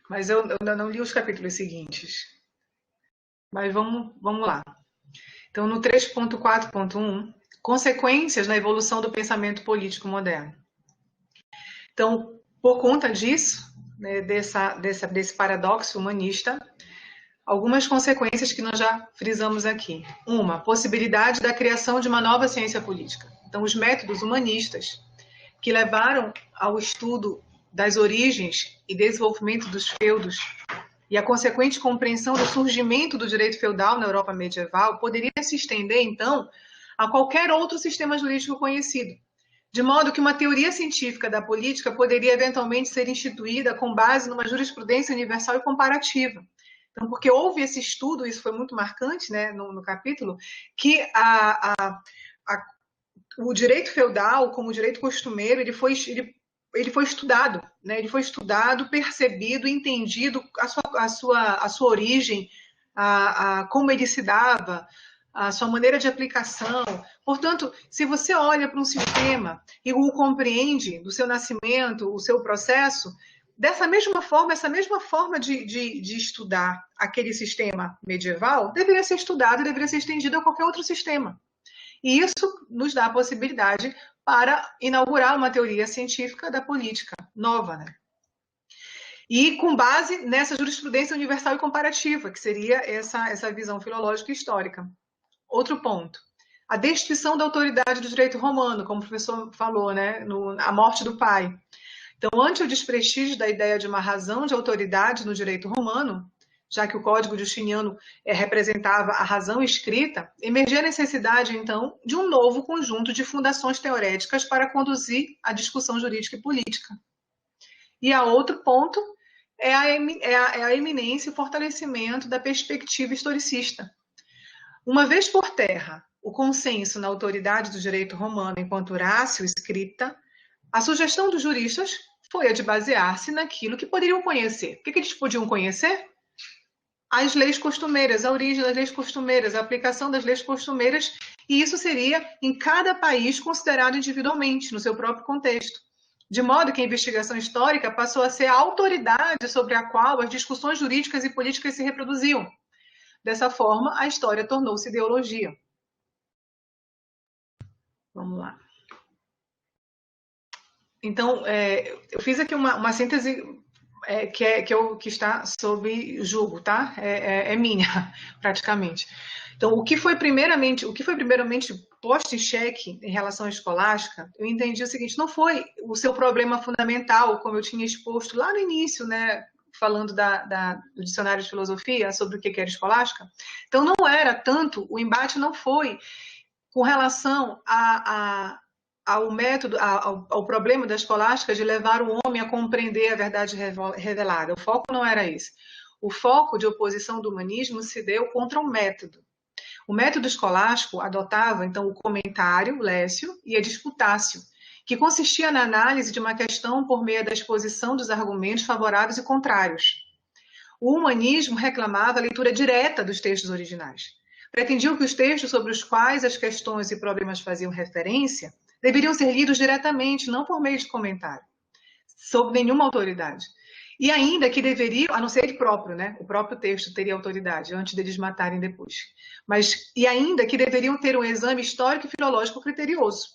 mas eu ainda não li os capítulos seguintes. Mas vamos lá. Então, no 3.4.1, consequências na evolução do pensamento político moderno. Então, por conta disso, né, desse paradoxo humanista, algumas consequências que nós já frisamos aqui. Uma, possibilidade da criação de uma nova ciência política. Então, os métodos humanistas que levaram ao estudo das origens e desenvolvimento dos feudos e a consequente compreensão do surgimento do direito feudal na Europa medieval poderia se estender, então, a qualquer outro sistema jurídico conhecido, de modo que uma teoria científica da política poderia eventualmente ser instituída com base numa jurisprudência universal e comparativa. Então, porque houve esse estudo, isso foi muito marcante, né, no capítulo, que o direito feudal, como o direito costumeiro, ele foi estudado, né? Ele foi estudado, percebido, entendido a sua origem, como ele se dava, a sua maneira de aplicação. Portanto, se você olha para um sistema e o compreende do seu nascimento, o seu processo, dessa mesma forma, essa mesma forma de estudar aquele sistema medieval deveria ser estudado e deveria ser estendido a qualquer outro sistema. E isso nos dá a possibilidade para inaugurar uma teoria científica da política nova, né? E com base nessa jurisprudência universal e comparativa, que seria essa visão filológica e histórica. Outro ponto, a destituição da autoridade do direito romano, como o professor falou, né? A morte do pai. Então, ante o desprestígio da ideia de uma razão de autoridade no direito romano, já que o Código Justiniano representava a razão escrita, emergia a necessidade, então, de um novo conjunto de fundações teoréticas para conduzir a discussão jurídica e política. E a outro ponto é a eminência e o fortalecimento da perspectiva historicista. Uma vez por terra, o consenso na autoridade do direito romano enquanto ratio scripta, a sugestão dos juristas foi a de basear-se naquilo que poderiam conhecer. O que eles podiam conhecer? As leis costumeiras, a origem das leis costumeiras, a aplicação das leis costumeiras, e isso seria em cada país considerado individualmente, no seu próprio contexto. De modo que a investigação histórica passou a ser a autoridade sobre a qual as discussões jurídicas e políticas se reproduziam. Dessa forma, a história tornou-se ideologia. Vamos lá. Então, eu fiz aqui uma síntese que está sob julgo, tá? É minha, praticamente. Então, o que foi primeiramente posto em xeque em relação à escolástica, eu entendi o seguinte: não foi o seu problema fundamental, como eu tinha exposto lá no início, né? Falando do dicionário de filosofia sobre o que era escolástica. Então, não era tanto, o embate não foi com relação ao método, ao problema da escolástica de levar o homem a compreender a verdade revelada. O foco não era esse. O foco de oposição do humanismo se deu contra o método. O método escolástico adotava, então, o comentário, lécio, e a disputácio, que consistia na análise de uma questão por meio da exposição dos argumentos favoráveis e contrários. O humanismo reclamava a leitura direta dos textos originais. Pretendiam que os textos sobre os quais as questões e problemas faziam referência deveriam ser lidos diretamente, não por meio de comentário, sob nenhuma autoridade. E ainda que deveriam, a não ser ele próprio, né? O próprio texto teria autoridade, antes deles matarem depois. E ainda que deveriam ter um exame histórico e filológico criterioso.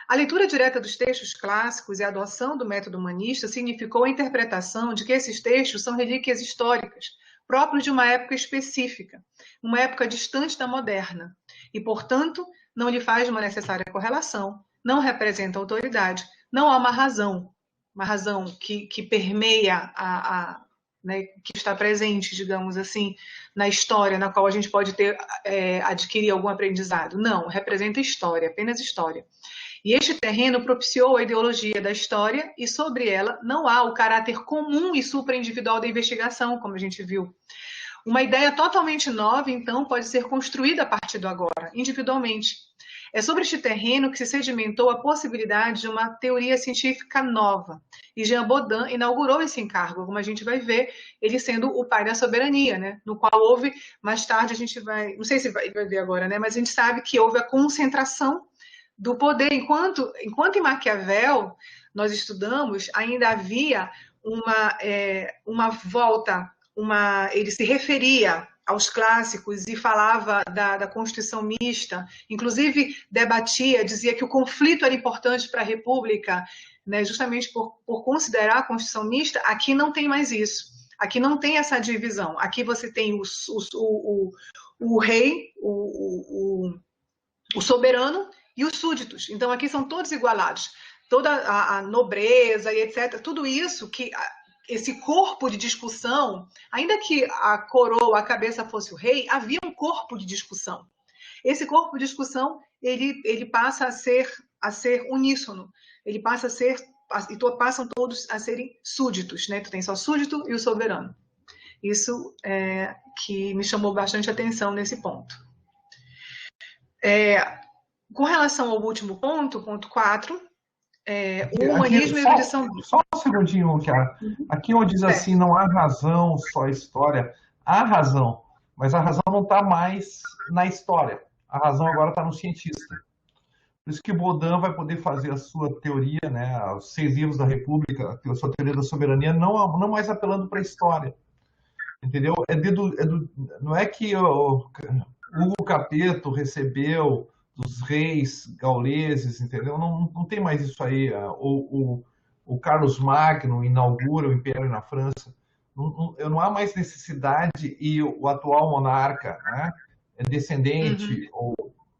A leitura direta dos textos clássicos e a adoção do método humanista significou a interpretação de que esses textos são relíquias históricas, próprios de uma época específica, uma época distante da moderna, e, portanto, não lhe faz uma necessária correlação, não representa autoridade, não há uma razão que permeia né, que está presente, digamos assim, na história, na qual a gente pode adquirir algum aprendizado. Não, representa história, apenas história. E este terreno propiciou a ideologia da história e, sobre ela, não há o caráter comum e supra-individual da investigação, como a gente viu. Uma ideia totalmente nova, então, pode ser construída a partir do agora, individualmente. É sobre este terreno que se sedimentou a possibilidade de uma teoria científica nova. E Jean Bodin inaugurou esse encargo, como a gente vai ver, ele sendo o pai da soberania, né? No qual houve, mais tarde a gente vai, não sei se vai ver agora, né? Mas a gente sabe que houve a concentração do poder. Enquanto em Maquiavel nós estudamos, ainda havia uma volta, ele se referia aos clássicos e falava da Constituição mista, inclusive debatia, dizia que o conflito era importante para a República, né, justamente por considerar a Constituição mista. Aqui não tem mais isso. Aqui não tem essa divisão. Aqui você tem o rei, o soberano e os súditos. Então, aqui são todos igualados. Toda a nobreza e etc. Tudo isso, esse corpo de discussão, ainda que a coroa, a cabeça fosse o rei, havia um corpo de discussão. Esse corpo de discussão, ele passa a ser uníssono. Ele passa a ser, e passam todos a serem súditos, né? Tu tem só súdito e o soberano. Isso que me chamou bastante atenção nesse ponto. Com relação ao último ponto 4, o humanismo e a erudição... Só um segundinho, Chiara. Aqui onde diz assim, não há razão, só história. Há razão, mas a razão não está mais na história. A razão agora está no cientista. Por isso que Bodin vai poder fazer a sua teoria, né, os 6 livros da República, a sua teoria da soberania, não mais apelando para a história. Entendeu? Não é que o Hugo Capeto recebeu dos reis gauleses, entendeu? Não tem mais isso aí. O Carlos Magno inaugura o Império na França. Não há mais necessidade, e o atual monarca, né, é descendente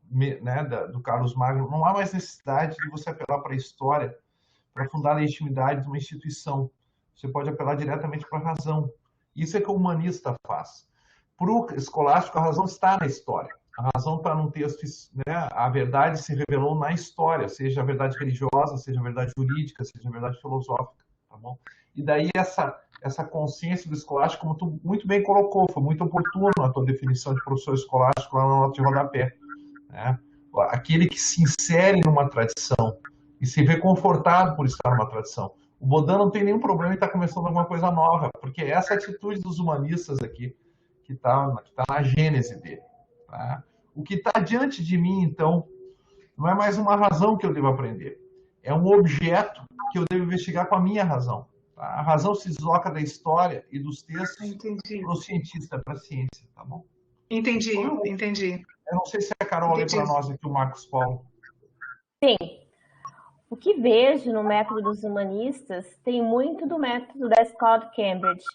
né, do Carlos Magno, não há mais necessidade de você apelar para a história para fundar a legitimidade de uma instituição. Você pode apelar diretamente para a razão. Isso é que o humanista faz. Para o escolástico, a razão está na história. A razão está num texto, né? A verdade se revelou na história, seja a verdade religiosa, seja a verdade jurídica, seja a verdade filosófica, tá bom? E daí essa consciência do escolástico, como tu muito bem colocou, foi muito oportuno a tua definição de professor escolástico lá na nota de rodapé, né? Aquele que se insere numa tradição e se vê confortado por estar numa tradição. O Bodin não tem nenhum problema em estar começando alguma coisa nova, porque é essa atitude dos humanistas aqui que está na gênese dele. Tá? O que está diante de mim, então, não é mais uma razão que eu devo aprender. É um objeto que eu devo investigar com a minha razão. Tá? A razão se desloca da história e dos textos para o cientista, para a ciência. Tá bom? Entendi. Eu não sei se a Carol lê para nós aqui o Marcos Paulo. Sim. O que vejo no método dos humanistas tem muito do método da escola de Cambridge.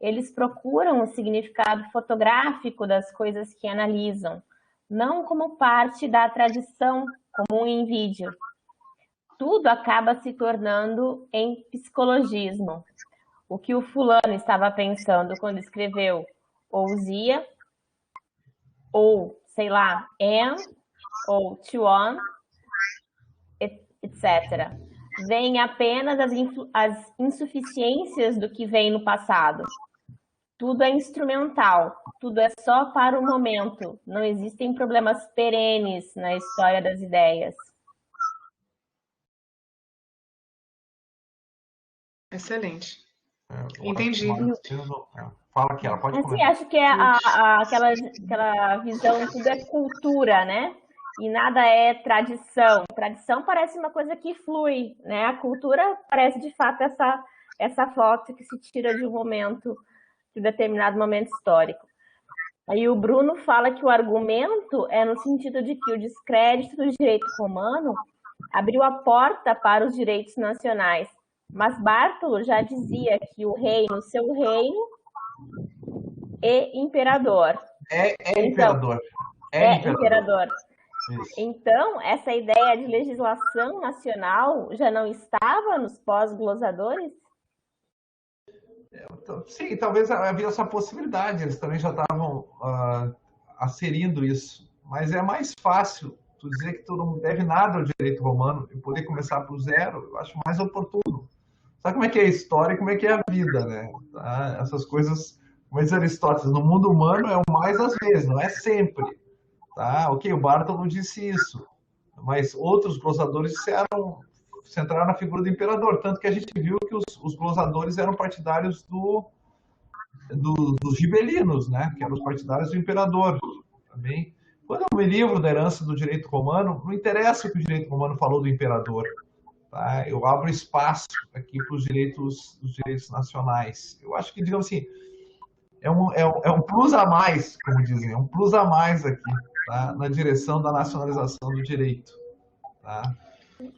Eles procuram o significado fotográfico das coisas que analisam, não como parte da tradição comum em vídeo. Tudo acaba se tornando em psicologismo. O que o fulano estava pensando quando escreveu ousia, ou, sei lá, am, ou to on, etc. Vêm apenas as insuficiências do que vem no passado. Tudo é instrumental, tudo é só para o momento. Não existem problemas perenes na história das ideias. Excelente. Entendi. Fala aqui, ela pode assim, comentar. acho que é aquela visão, tudo é cultura, né? E nada é tradição. Tradição parece uma coisa que flui, né? A cultura parece, de fato, essa foto que se tira de um momento, de um determinado momento histórico. Aí o Bruno fala que o argumento é no sentido de que o descrédito do direito romano abriu a porta para os direitos nacionais. Mas Bartolo já dizia que o reino, seu reino e imperador. Imperador. Imperador. Isso. Então, essa ideia de legislação nacional já não estava nos pós-glosadores? Sim, talvez havia essa possibilidade, eles também já estavam asserindo isso. Mas é mais fácil tu dizer que tu não deve nada ao direito romano e poder começar por zero, eu acho mais oportuno. Sabe como é que é a história e como é que é a vida, né? Tá? Essas coisas, como diz Aristóteles, no mundo humano é o mais às vezes, não é sempre. Tá? Ok, o Bartolo disse isso, mas outros glosadores centraram na figura do imperador, tanto que a gente viu que os glosadores eram partidários dos gibelinos, né? Que eram os partidários do imperador. Também. Quando eu me livro da herança do direito romano, não interessa o que o direito romano falou do imperador. Tá? Eu abro espaço aqui para os direitos nacionais. Eu acho que, digamos assim, é um plus a mais, como dizem, é um plus a mais aqui, tá? Na direção da nacionalização do direito. Tá?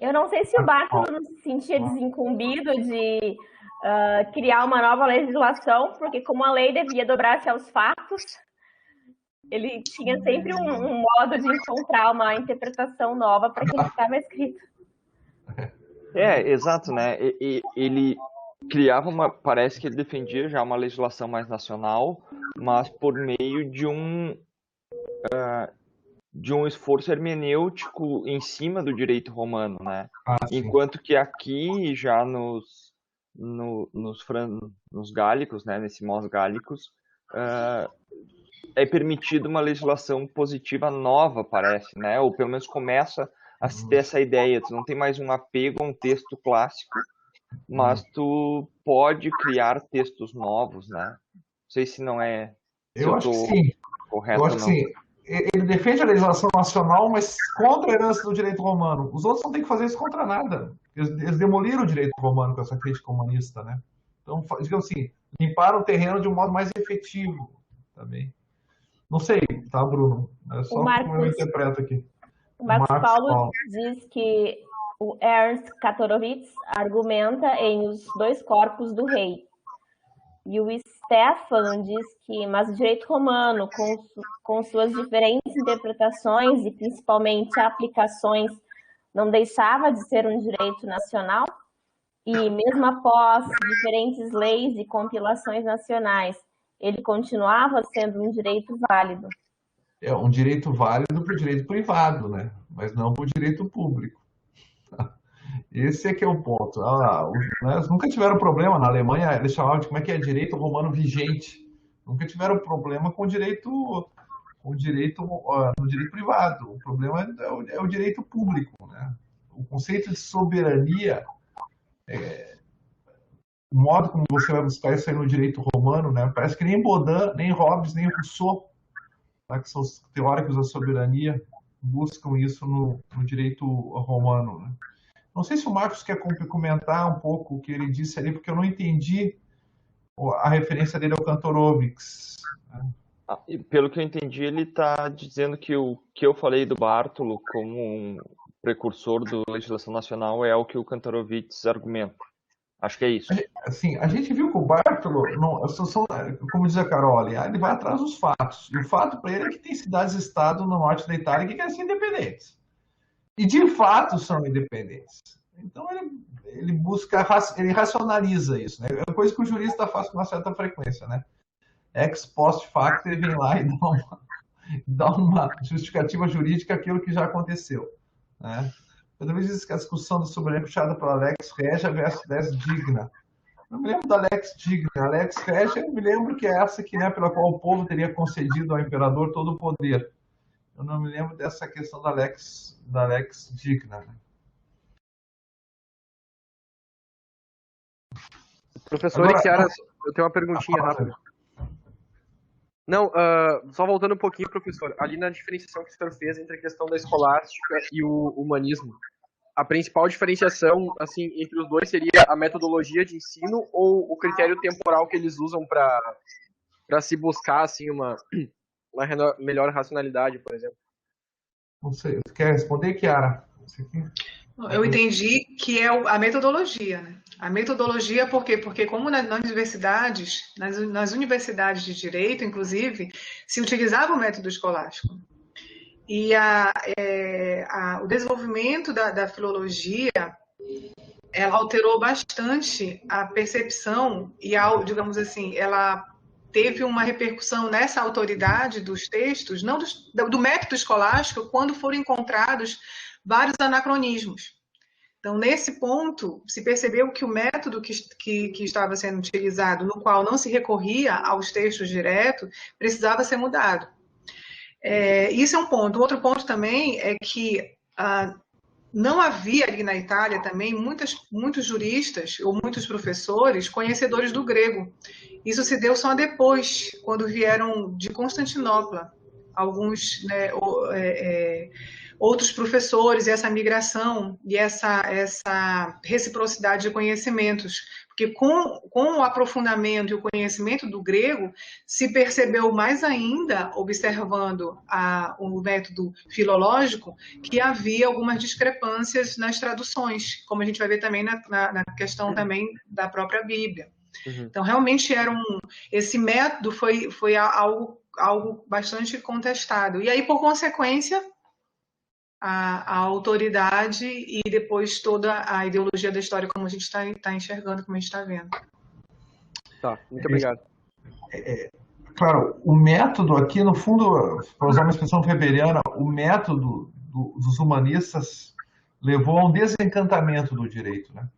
Eu não sei se o Bartolo não se sentia desincumbido de criar uma nova legislação, porque como a lei devia dobrar-se aos fatos, ele tinha sempre um modo de encontrar uma interpretação nova para aquilo que estava escrito. Exato, né? Ele criava parece que ele defendia já uma legislação mais nacional, mas por meio de um esforço hermenêutico em cima do direito romano, né? Enquanto que aqui já nos gálicos, né? Nesse mós gálicos, é permitido uma legislação positiva nova, parece, né? Ou pelo menos começa a se ter essa ideia. Tu não tem mais um apego a um texto clássico, mas tu pode criar textos novos, né? Não sei se não é... Eu acho que sim. Correto eu acho ou não. Que sim. Ele defende a legislação nacional, mas contra a herança do direito romano. Os outros não têm que fazer isso contra nada. Eles demoliram o direito romano com essa crítica humanista, né? Então, digamos assim, limparam o terreno de um modo mais efetivo também. Não sei, tá, Bruno? É só como eu interpreto aqui. O Marcos Paulo diz que o Ernst Katorovitz argumenta em Os Dois Corpos do Rei. E o Stefano diz que, mas o direito romano, com suas diferentes interpretações e principalmente aplicações, não deixava de ser um direito nacional? E mesmo após diferentes leis e compilações nacionais, ele continuava sendo um direito válido? É um direito válido para o direito privado, né? Mas não para o direito público. Esse é que é o ponto. Eles nunca tiveram problema na Alemanha, eles chamavam de como é que é direito romano vigente. Nunca tiveram problema com o direito no direito privado. O problema é o direito público, né? O conceito de soberania, o modo como você vai buscar isso aí no direito romano, né? Parece que nem Baudin, nem Hobbes, nem Rousseau, tá? Que são os teóricos da soberania, buscam isso no direito romano, né? Não sei se o Marcos quer comentar um pouco o que ele disse ali, porque eu não entendi a referência dele ao Kantorowicz. Pelo que eu entendi, ele está dizendo que o que eu falei do Bartolo como precursor da legislação nacional é o que o Kantorowicz argumenta. Acho que é isso. Assim, a gente viu que o Bartolo, como diz a Carol, ele vai atrás dos fatos. E o fato para ele é que tem cidades-estado no norte da Itália que querem ser independentes. E de fato são independentes. Então ele busca, ele racionaliza isso, né? É coisa que o jurista faz com uma certa frequência, né? Ex post facto, ele vem lá e dá uma justificativa jurídica àquilo que já aconteceu, né? Toda vez diz que a discussão do soberania é puxada pela Lex Regia versus Lex Digna. Eu me lembro da Lex Digna. A Lex Regia, eu me lembro que é essa que, né, pela qual o povo teria concedido ao imperador todo o poder. Eu não me lembro dessa questão da Lex Digna. Né? Professor Chiara, eu tenho uma perguntinha rápida. Não, só voltando um pouquinho, professor, ali na diferenciação que o senhor fez entre a questão da escolástica e o humanismo, a principal diferenciação, assim, entre os dois seria a metodologia de ensino ou o critério temporal que eles usam para se buscar, assim, uma melhor racionalidade, por exemplo? Não sei, você quer responder, Chiara? Eu entendi que é a metodologia, né? A metodologia, por quê? Porque como nas universidades de direito, inclusive, se utilizava o método escolástico. E o desenvolvimento da filologia, ela alterou bastante a percepção e, digamos assim, ela teve uma repercussão nessa autoridade dos textos, não do método escolástico, quando foram encontrados vários anacronismos. Então, nesse ponto, se percebeu que o método que estava sendo utilizado, no qual não se recorria aos textos diretos, precisava ser mudado. Isso é um ponto. Outro ponto também é que não havia ali na Itália também muitos juristas ou muitos professores conhecedores do grego. Isso se deu só depois, quando vieram de Constantinopla, alguns, né, outros professores, e essa migração e essa reciprocidade de conhecimentos. Porque com o aprofundamento e o conhecimento do grego, se percebeu mais ainda, observando o método filológico, que havia algumas discrepâncias nas traduções, como a gente vai ver também na questão também da própria Bíblia. Uhum. Então, realmente esse método foi algo bastante contestado. E aí, por consequência, a autoridade e depois toda a ideologia da história, como a gente está enxergando, como a gente está vendo. Tá, muito obrigado. Claro, o método aqui, no fundo, para usar uma expressão weberiana, o método dos humanistas levou a um desencantamento do direito, né?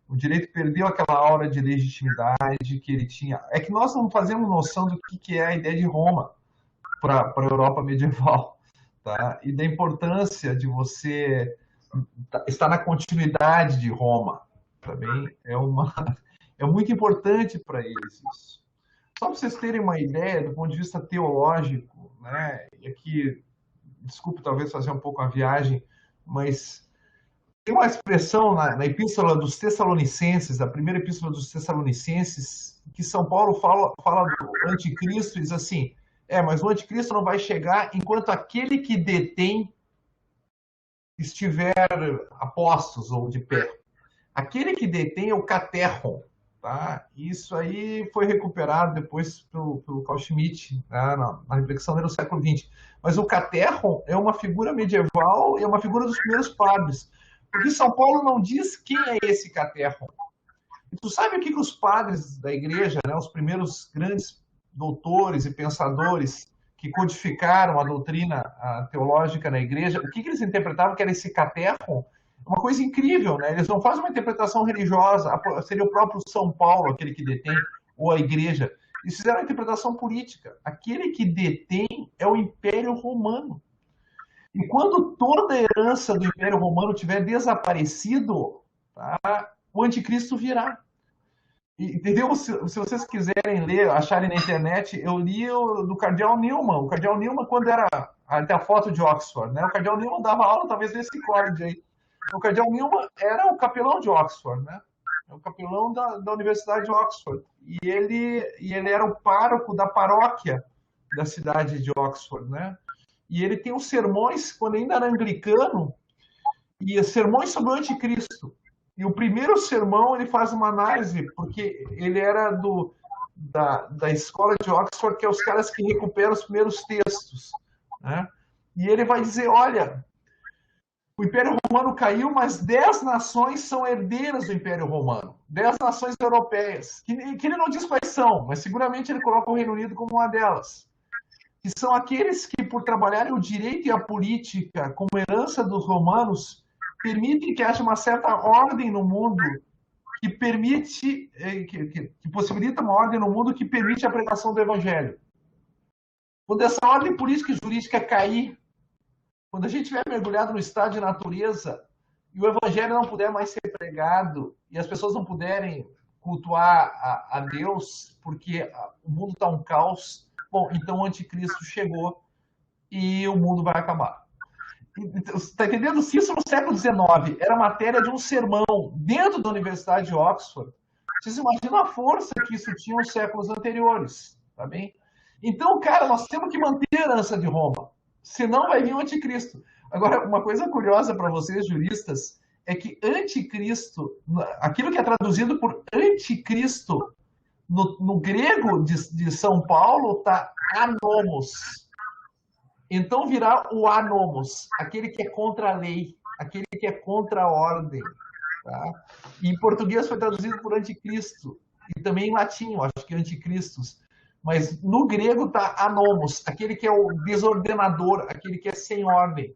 O direito perdeu aquela aura de legitimidade que ele tinha. É que nós não fazemos noção do que é a ideia de Roma para a Europa medieval. Tá? E da importância de você estar na continuidade de Roma. Também é muito importante para eles isso. Só para vocês terem uma ideia, do ponto de vista teológico, né? E aqui, desculpe talvez fazer um pouco a viagem, mas tem uma expressão na Epístola dos Tessalonicenses, a primeira Epístola dos Tessalonicenses, que São Paulo fala do anticristo e diz assim: mas o anticristo não vai chegar enquanto aquele que detém estiver a postos ou de pé. Aquele que detém é o caterron. Tá? Isso aí foi recuperado depois pelo Carl Schmitt, né, na reflexão dele no século XX. Mas o caterron é uma figura medieval, é uma figura dos primeiros padres. Porque São Paulo não diz quem é esse caterron. E tu sabe o que os padres da igreja, né, os primeiros grandes doutores e pensadores que codificaram a doutrina teológica na igreja, o que eles interpretavam que era esse caterron? Uma coisa incrível, né? Eles não fazem uma interpretação religiosa, seria o próprio São Paulo aquele que detém, ou a igreja. Eles fizeram uma interpretação política. Aquele que detém é o Império Romano. E quando toda a herança do Império Romano tiver desaparecido, tá, o anticristo virá. Entendeu? Se vocês quiserem ler, acharem na internet, eu li do Cardeal Newman. O Cardeal Newman, quando era até a foto de Oxford, né? O Cardeal Newman dava aula, talvez, nesse college aí. O Cardeal Newman era o capelão de Oxford, né? É o capelão da Universidade de Oxford. E ele era o pároco da paróquia da cidade de Oxford, né? E ele tem os sermões, quando ainda era anglicano, e sermões sobre o anticristo. E o primeiro sermão ele faz uma análise, porque ele era da escola de Oxford, que é os caras que recuperam os primeiros textos, né? E ele vai dizer, olha, o Império Romano caiu, mas 10 nações são herdeiras do Império Romano. 10 nações europeias, que ele não diz quais são, mas seguramente ele coloca o Reino Unido como uma delas. Que são aqueles que, por trabalharem o direito e a política como herança dos romanos, permitem que haja uma certa ordem no mundo que permite, que possibilita uma ordem no mundo que permite a pregação do Evangelho. Quando essa ordem política e jurídica cair, quando a gente estiver mergulhado no estado de natureza e o Evangelho não puder mais ser pregado e as pessoas não puderem cultuar a Deus porque o mundo está um caos, bom, então o anticristo chegou e o mundo vai acabar. Está entendendo? Se isso no século XIX era matéria de um sermão dentro da Universidade de Oxford, vocês imaginam a força que isso tinha nos séculos anteriores, tá bem? Então, cara, nós temos que manter a herança de Roma, senão vai vir o anticristo. Agora, uma coisa curiosa para vocês, juristas, é que anticristo, aquilo que é traduzido por anticristo, no grego de São Paulo, está anomos. Então virá o anomos, aquele que é contra a lei, aquele que é contra a ordem. Tá? E em português foi traduzido por anticristo, e também em latim, eu acho que anticristos. Mas no grego está anomos, aquele que é o desordenador, aquele que é sem ordem.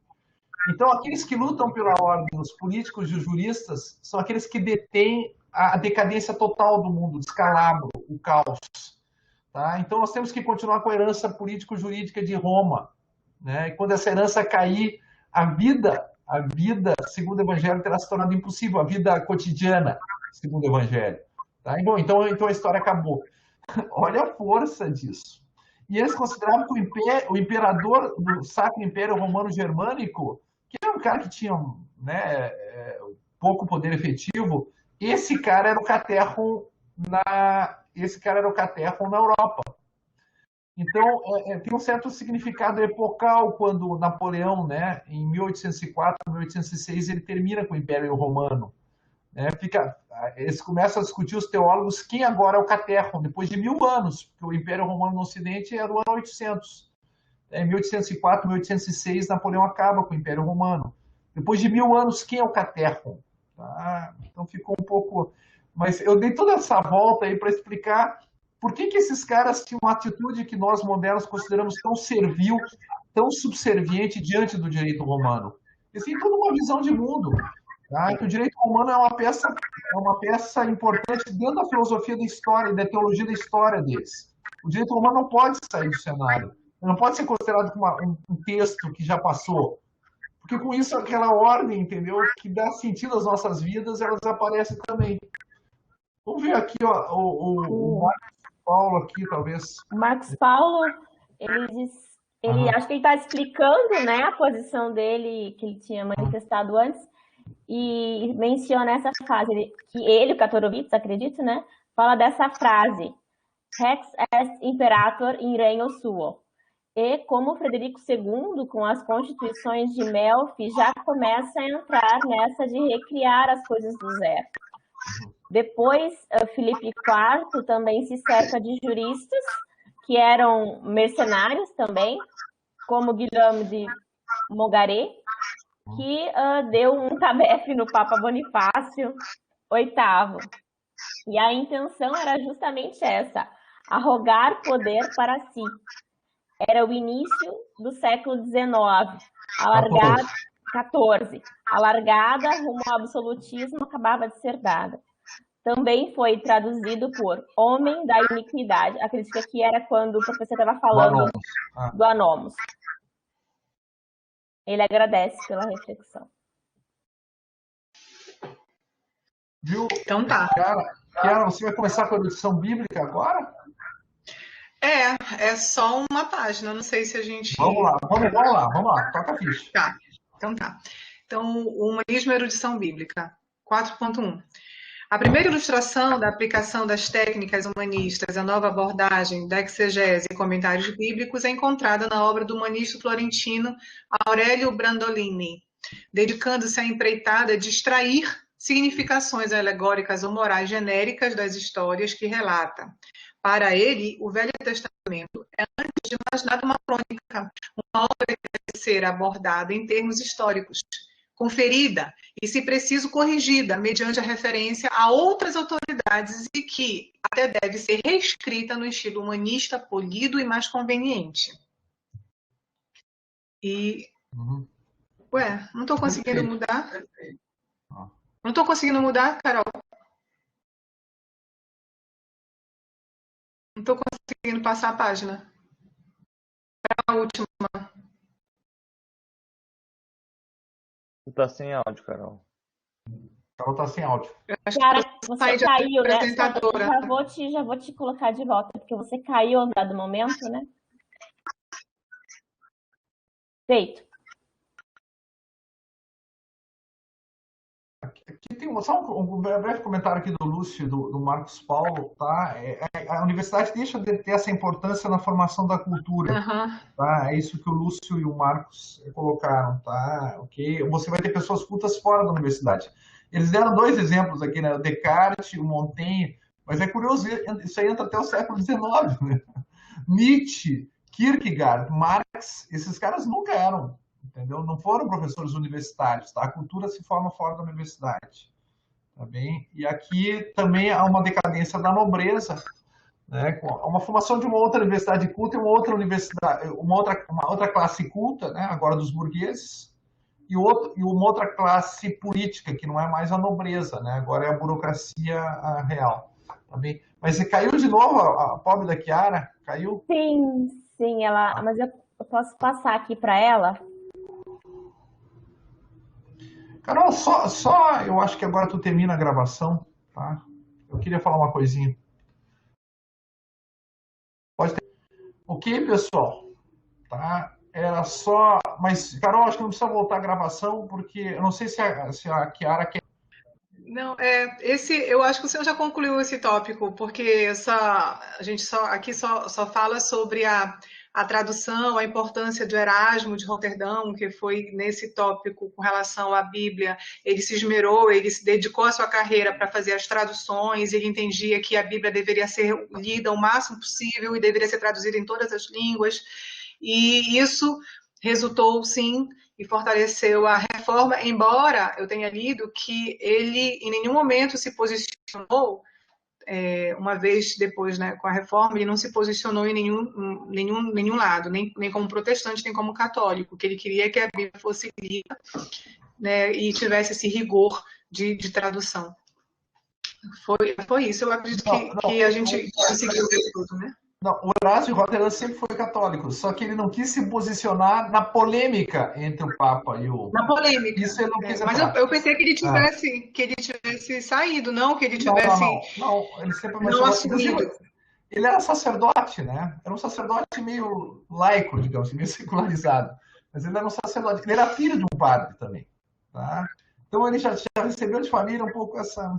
Então aqueles que lutam pela ordem, os políticos e os juristas, são aqueles que detêm a decadência total do mundo, o descalabro, o caos. Tá? Então nós temos que continuar com a herança político-jurídica de Roma. Né? E quando essa herança cair, a vida, segundo o Evangelho, terá se tornado impossível, a vida cotidiana, segundo o Evangelho. Tá? E, bom, então a história acabou. Olha a força disso. E eles consideravam que o imperador do Sacro Império Romano Germânico, que era um cara que tinha, né, pouco poder efetivo, esse cara era o Caterhum na Europa. Então, tem um certo significado epocal quando Napoleão, né, em 1804, 1806, ele termina com o Império Romano. Né, eles começam a discutir, os teólogos, quem agora é o Caterhum, depois de 1000 anos, porque o Império Romano no Ocidente é do ano 800. Em 1804, 1806, Napoleão acaba com o Império Romano. Depois de 1000 anos, quem é o Caterhum? Tá? Então ficou um pouco... Mas eu dei toda essa volta aí para explicar por que esses caras tinham uma atitude que nós modernos consideramos tão servil, tão subserviente diante do direito romano. Eles têm toda uma visão de mundo. Tá? Que o direito romano é uma peça importante dentro da filosofia da história e da teologia da história deles. O direito romano não pode sair do cenário. Não pode ser considerado como um texto que já passou. Porque com isso, aquela ordem, entendeu? Que dá sentido às nossas vidas, elas aparecem também. Vamos ver aqui, ó, o Marcos Paulo aqui, talvez. O Marcos Paulo, ele acho que ele está explicando, né, a posição dele, que ele tinha manifestado antes, e menciona essa frase, que ele, o Katorovitz, acredito, né, fala dessa frase, Rex est imperator in regno suo. E como Frederico II, com as constituições de Melfi, já começa a entrar nessa de recriar as coisas do zero. Depois, Filipe IV também se cerca de juristas, que eram mercenários também, como Guilherme de Mogaret, que deu um tabefe no Papa Bonifácio VIII. E a intenção era justamente essa, arrogar poder para si. Era o início do século XIX, a largada rumo ao absolutismo acabava de ser dada. Também foi traduzido por homem da iniquidade. Acredito que aqui era quando o professor estava falando do Anomos. Ele agradece pela reflexão. Viu? Então tá. Kiara, você vai começar com a erudição bíblica agora? É só uma página, não sei se a gente... Vamos lá, toca a ficha. Tá, então tá. Então, o humanismo e a erudição bíblica, 4.1. A primeira ilustração da aplicação das técnicas humanistas à nova abordagem da exegese e comentários bíblicos é encontrada na obra do humanista florentino Aurélio Brandolini, dedicando-se à empreitada de extrair significações alegóricas ou morais genéricas das histórias que relata. Para ele, o Velho Testamento é, antes de mais nada, uma crônica, uma obra que deve ser abordada em termos históricos, conferida e, se preciso, corrigida mediante a referência a outras autoridades e que até deve ser reescrita no estilo humanista, polido e mais conveniente. E... Ué, não estou conseguindo mudar? Não estou conseguindo mudar, Carol? Não estou conseguindo passar a página. Para a última. Tu tá sem áudio, Carol. Carol tá sem áudio. Cara, você caiu, né? Já vou te colocar de volta, porque você caiu no dado momento, né? Feito. Aqui tem só um breve comentário aqui do Lúcio, do Marcos Paulo, tá? A universidade deixa de ter essa importância na formação da cultura, tá? É isso que o Lúcio e o Marcos colocaram, tá? Okay? Você vai ter pessoas cultas fora da universidade. Eles deram dois exemplos aqui, né? O Descartes, o Montaigne, mas é curioso, isso aí entra até o século XIX, né? Nietzsche, Kierkegaard, Marx, esses caras nunca eram, entendeu? Não foram professores universitários, tá? A cultura se forma fora da universidade, tá bem? E aqui também há uma decadência da nobreza, né? Uma formação de uma outra universidade culta e uma outra universidade, uma outra classe culta, né? Agora dos burgueses, e uma outra classe política que não é mais a nobreza, né? Agora é a burocracia real, tá bem? Mas você caiu de novo, a pobre da Chiara? Caiu? Sim, ela. Mas eu posso passar aqui para ela. Carol, eu acho que agora tu termina a gravação, tá? Eu queria falar uma coisinha. Pode ter. Ok, pessoal? Tá? Era só... Mas, Carol, acho que não precisa voltar a gravação, porque eu não sei se a Chiara quer... Não, eu acho que o senhor já concluiu esse tópico, porque a gente aqui só fala sobre a tradução, a importância do Erasmo de Roterdão, que foi nesse tópico com relação à Bíblia. Ele se esmerou, ele se dedicou a sua carreira para fazer as traduções, ele entendia que a Bíblia deveria ser lida o máximo possível e deveria ser traduzida em todas as línguas. E isso resultou, sim, e fortaleceu a reforma, embora eu tenha lido que ele em nenhum momento se posicionou, uma vez depois, né, com a reforma, ele não se posicionou em nenhum lado, nem como protestante, nem como católico. O que ele queria é que a Bíblia fosse lida, né, e tivesse esse rigor de tradução. Foi isso, eu acredito que a gente conseguiu ver tudo, né? Não, o Erasmo de Roterdã sempre foi católico, só que ele não quis se posicionar na polêmica entre o Papa e o... Na polêmica. Isso ele não quis mas eu pensei que ele tivesse saído, não que ele tivesse... Não, ele sempre... Não assumido. Ele era sacerdote, né? Era um sacerdote meio laico, digamos assim, meio secularizado. Mas ele era um sacerdote. Ele era filho de um padre também, tá? Então ele já recebeu de família um pouco essa...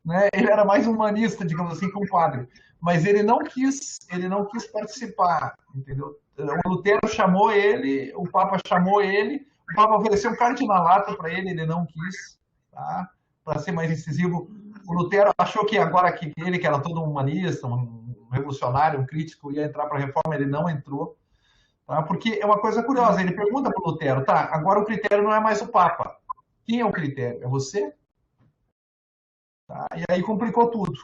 Né? Ele era mais humanista, digamos assim, que um padre. Mas ele não quis participar, entendeu? O Lutero chamou ele, o Papa chamou ele, o Papa ofereceu um cardinalato para ele não quis, tá? Para ser mais incisivo. O Lutero achou que agora que ele, que era todo um humanista, um revolucionário, um crítico, ia entrar para a reforma, ele não entrou, tá? Porque é uma coisa curiosa, ele pergunta para o Lutero, tá, agora o critério não é mais o Papa. Quem é o critério? É você? Tá? E aí complicou tudo.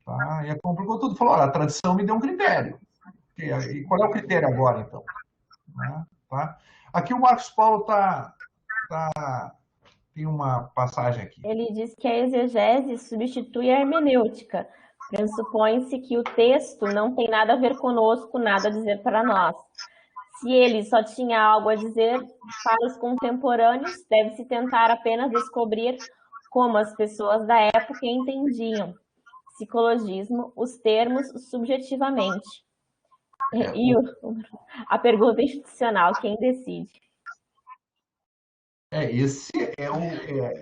Tá? E aí complicou tudo. Falou, olha, a tradição me deu um critério. E qual é o critério agora, então? Tá? Aqui o Marcos Paulo tem uma passagem aqui. Ele diz que a exegese substitui a hermenêutica. Pressupõe-se que o texto não tem nada a ver conosco, nada a dizer para nós. Se ele só tinha algo a dizer para os contemporâneos, deve-se tentar apenas descobrir como as pessoas da época entendiam psicologismo, os termos subjetivamente. E a pergunta institucional, quem decide?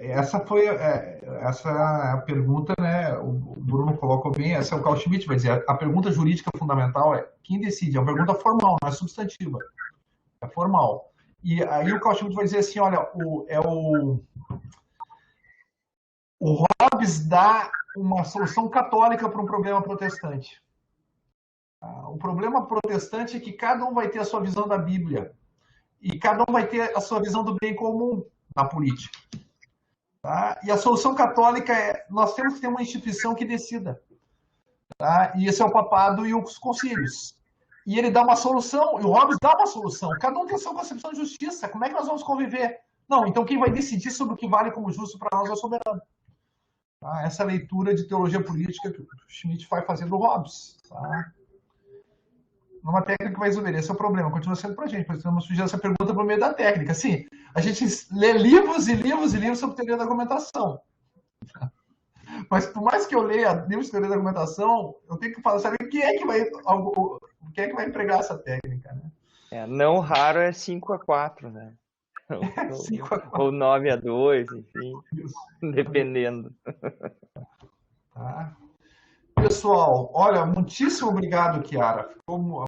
Essa foi a pergunta, né? O Bruno colocou bem, essa é o Carl Schmitt, vai dizer, a pergunta jurídica fundamental é quem decide? É uma pergunta formal, não é substantiva, é formal. E aí o Carl Schmitt vai dizer assim, olha, o Hobbes dá uma solução católica para um problema protestante. O problema protestante é que cada um vai ter a sua visão da Bíblia e cada um vai ter a sua visão do bem comum na política. Tá? E a solução católica é, nós temos que ter uma instituição que decida. Tá? E esse é o papado e os concílios. E ele dá uma solução, e o Hobbes dá uma solução. Cada um tem a sua concepção de justiça. Como é que nós vamos conviver? Não, então quem vai decidir sobre o que vale como justo para nós é o soberano. Tá? Essa leitura de teologia política que o Schmitt vai fazer do Hobbes. Tá? Numa técnica que vai resolver. Esse é o problema, continua sendo para a gente. Precisamos sugerir essa pergunta por meio da técnica. Sim, a gente lê livros e livros e livros sobre teoria da argumentação. Mas por mais que eu leia livros de teoria da argumentação, eu tenho que falar, saber quem é que vai empregar essa técnica, né? Não raro é 5-4, né? Ou 9-2, enfim, dependendo. Tá. Pessoal, olha, muitíssimo obrigado, Chiara. Ficou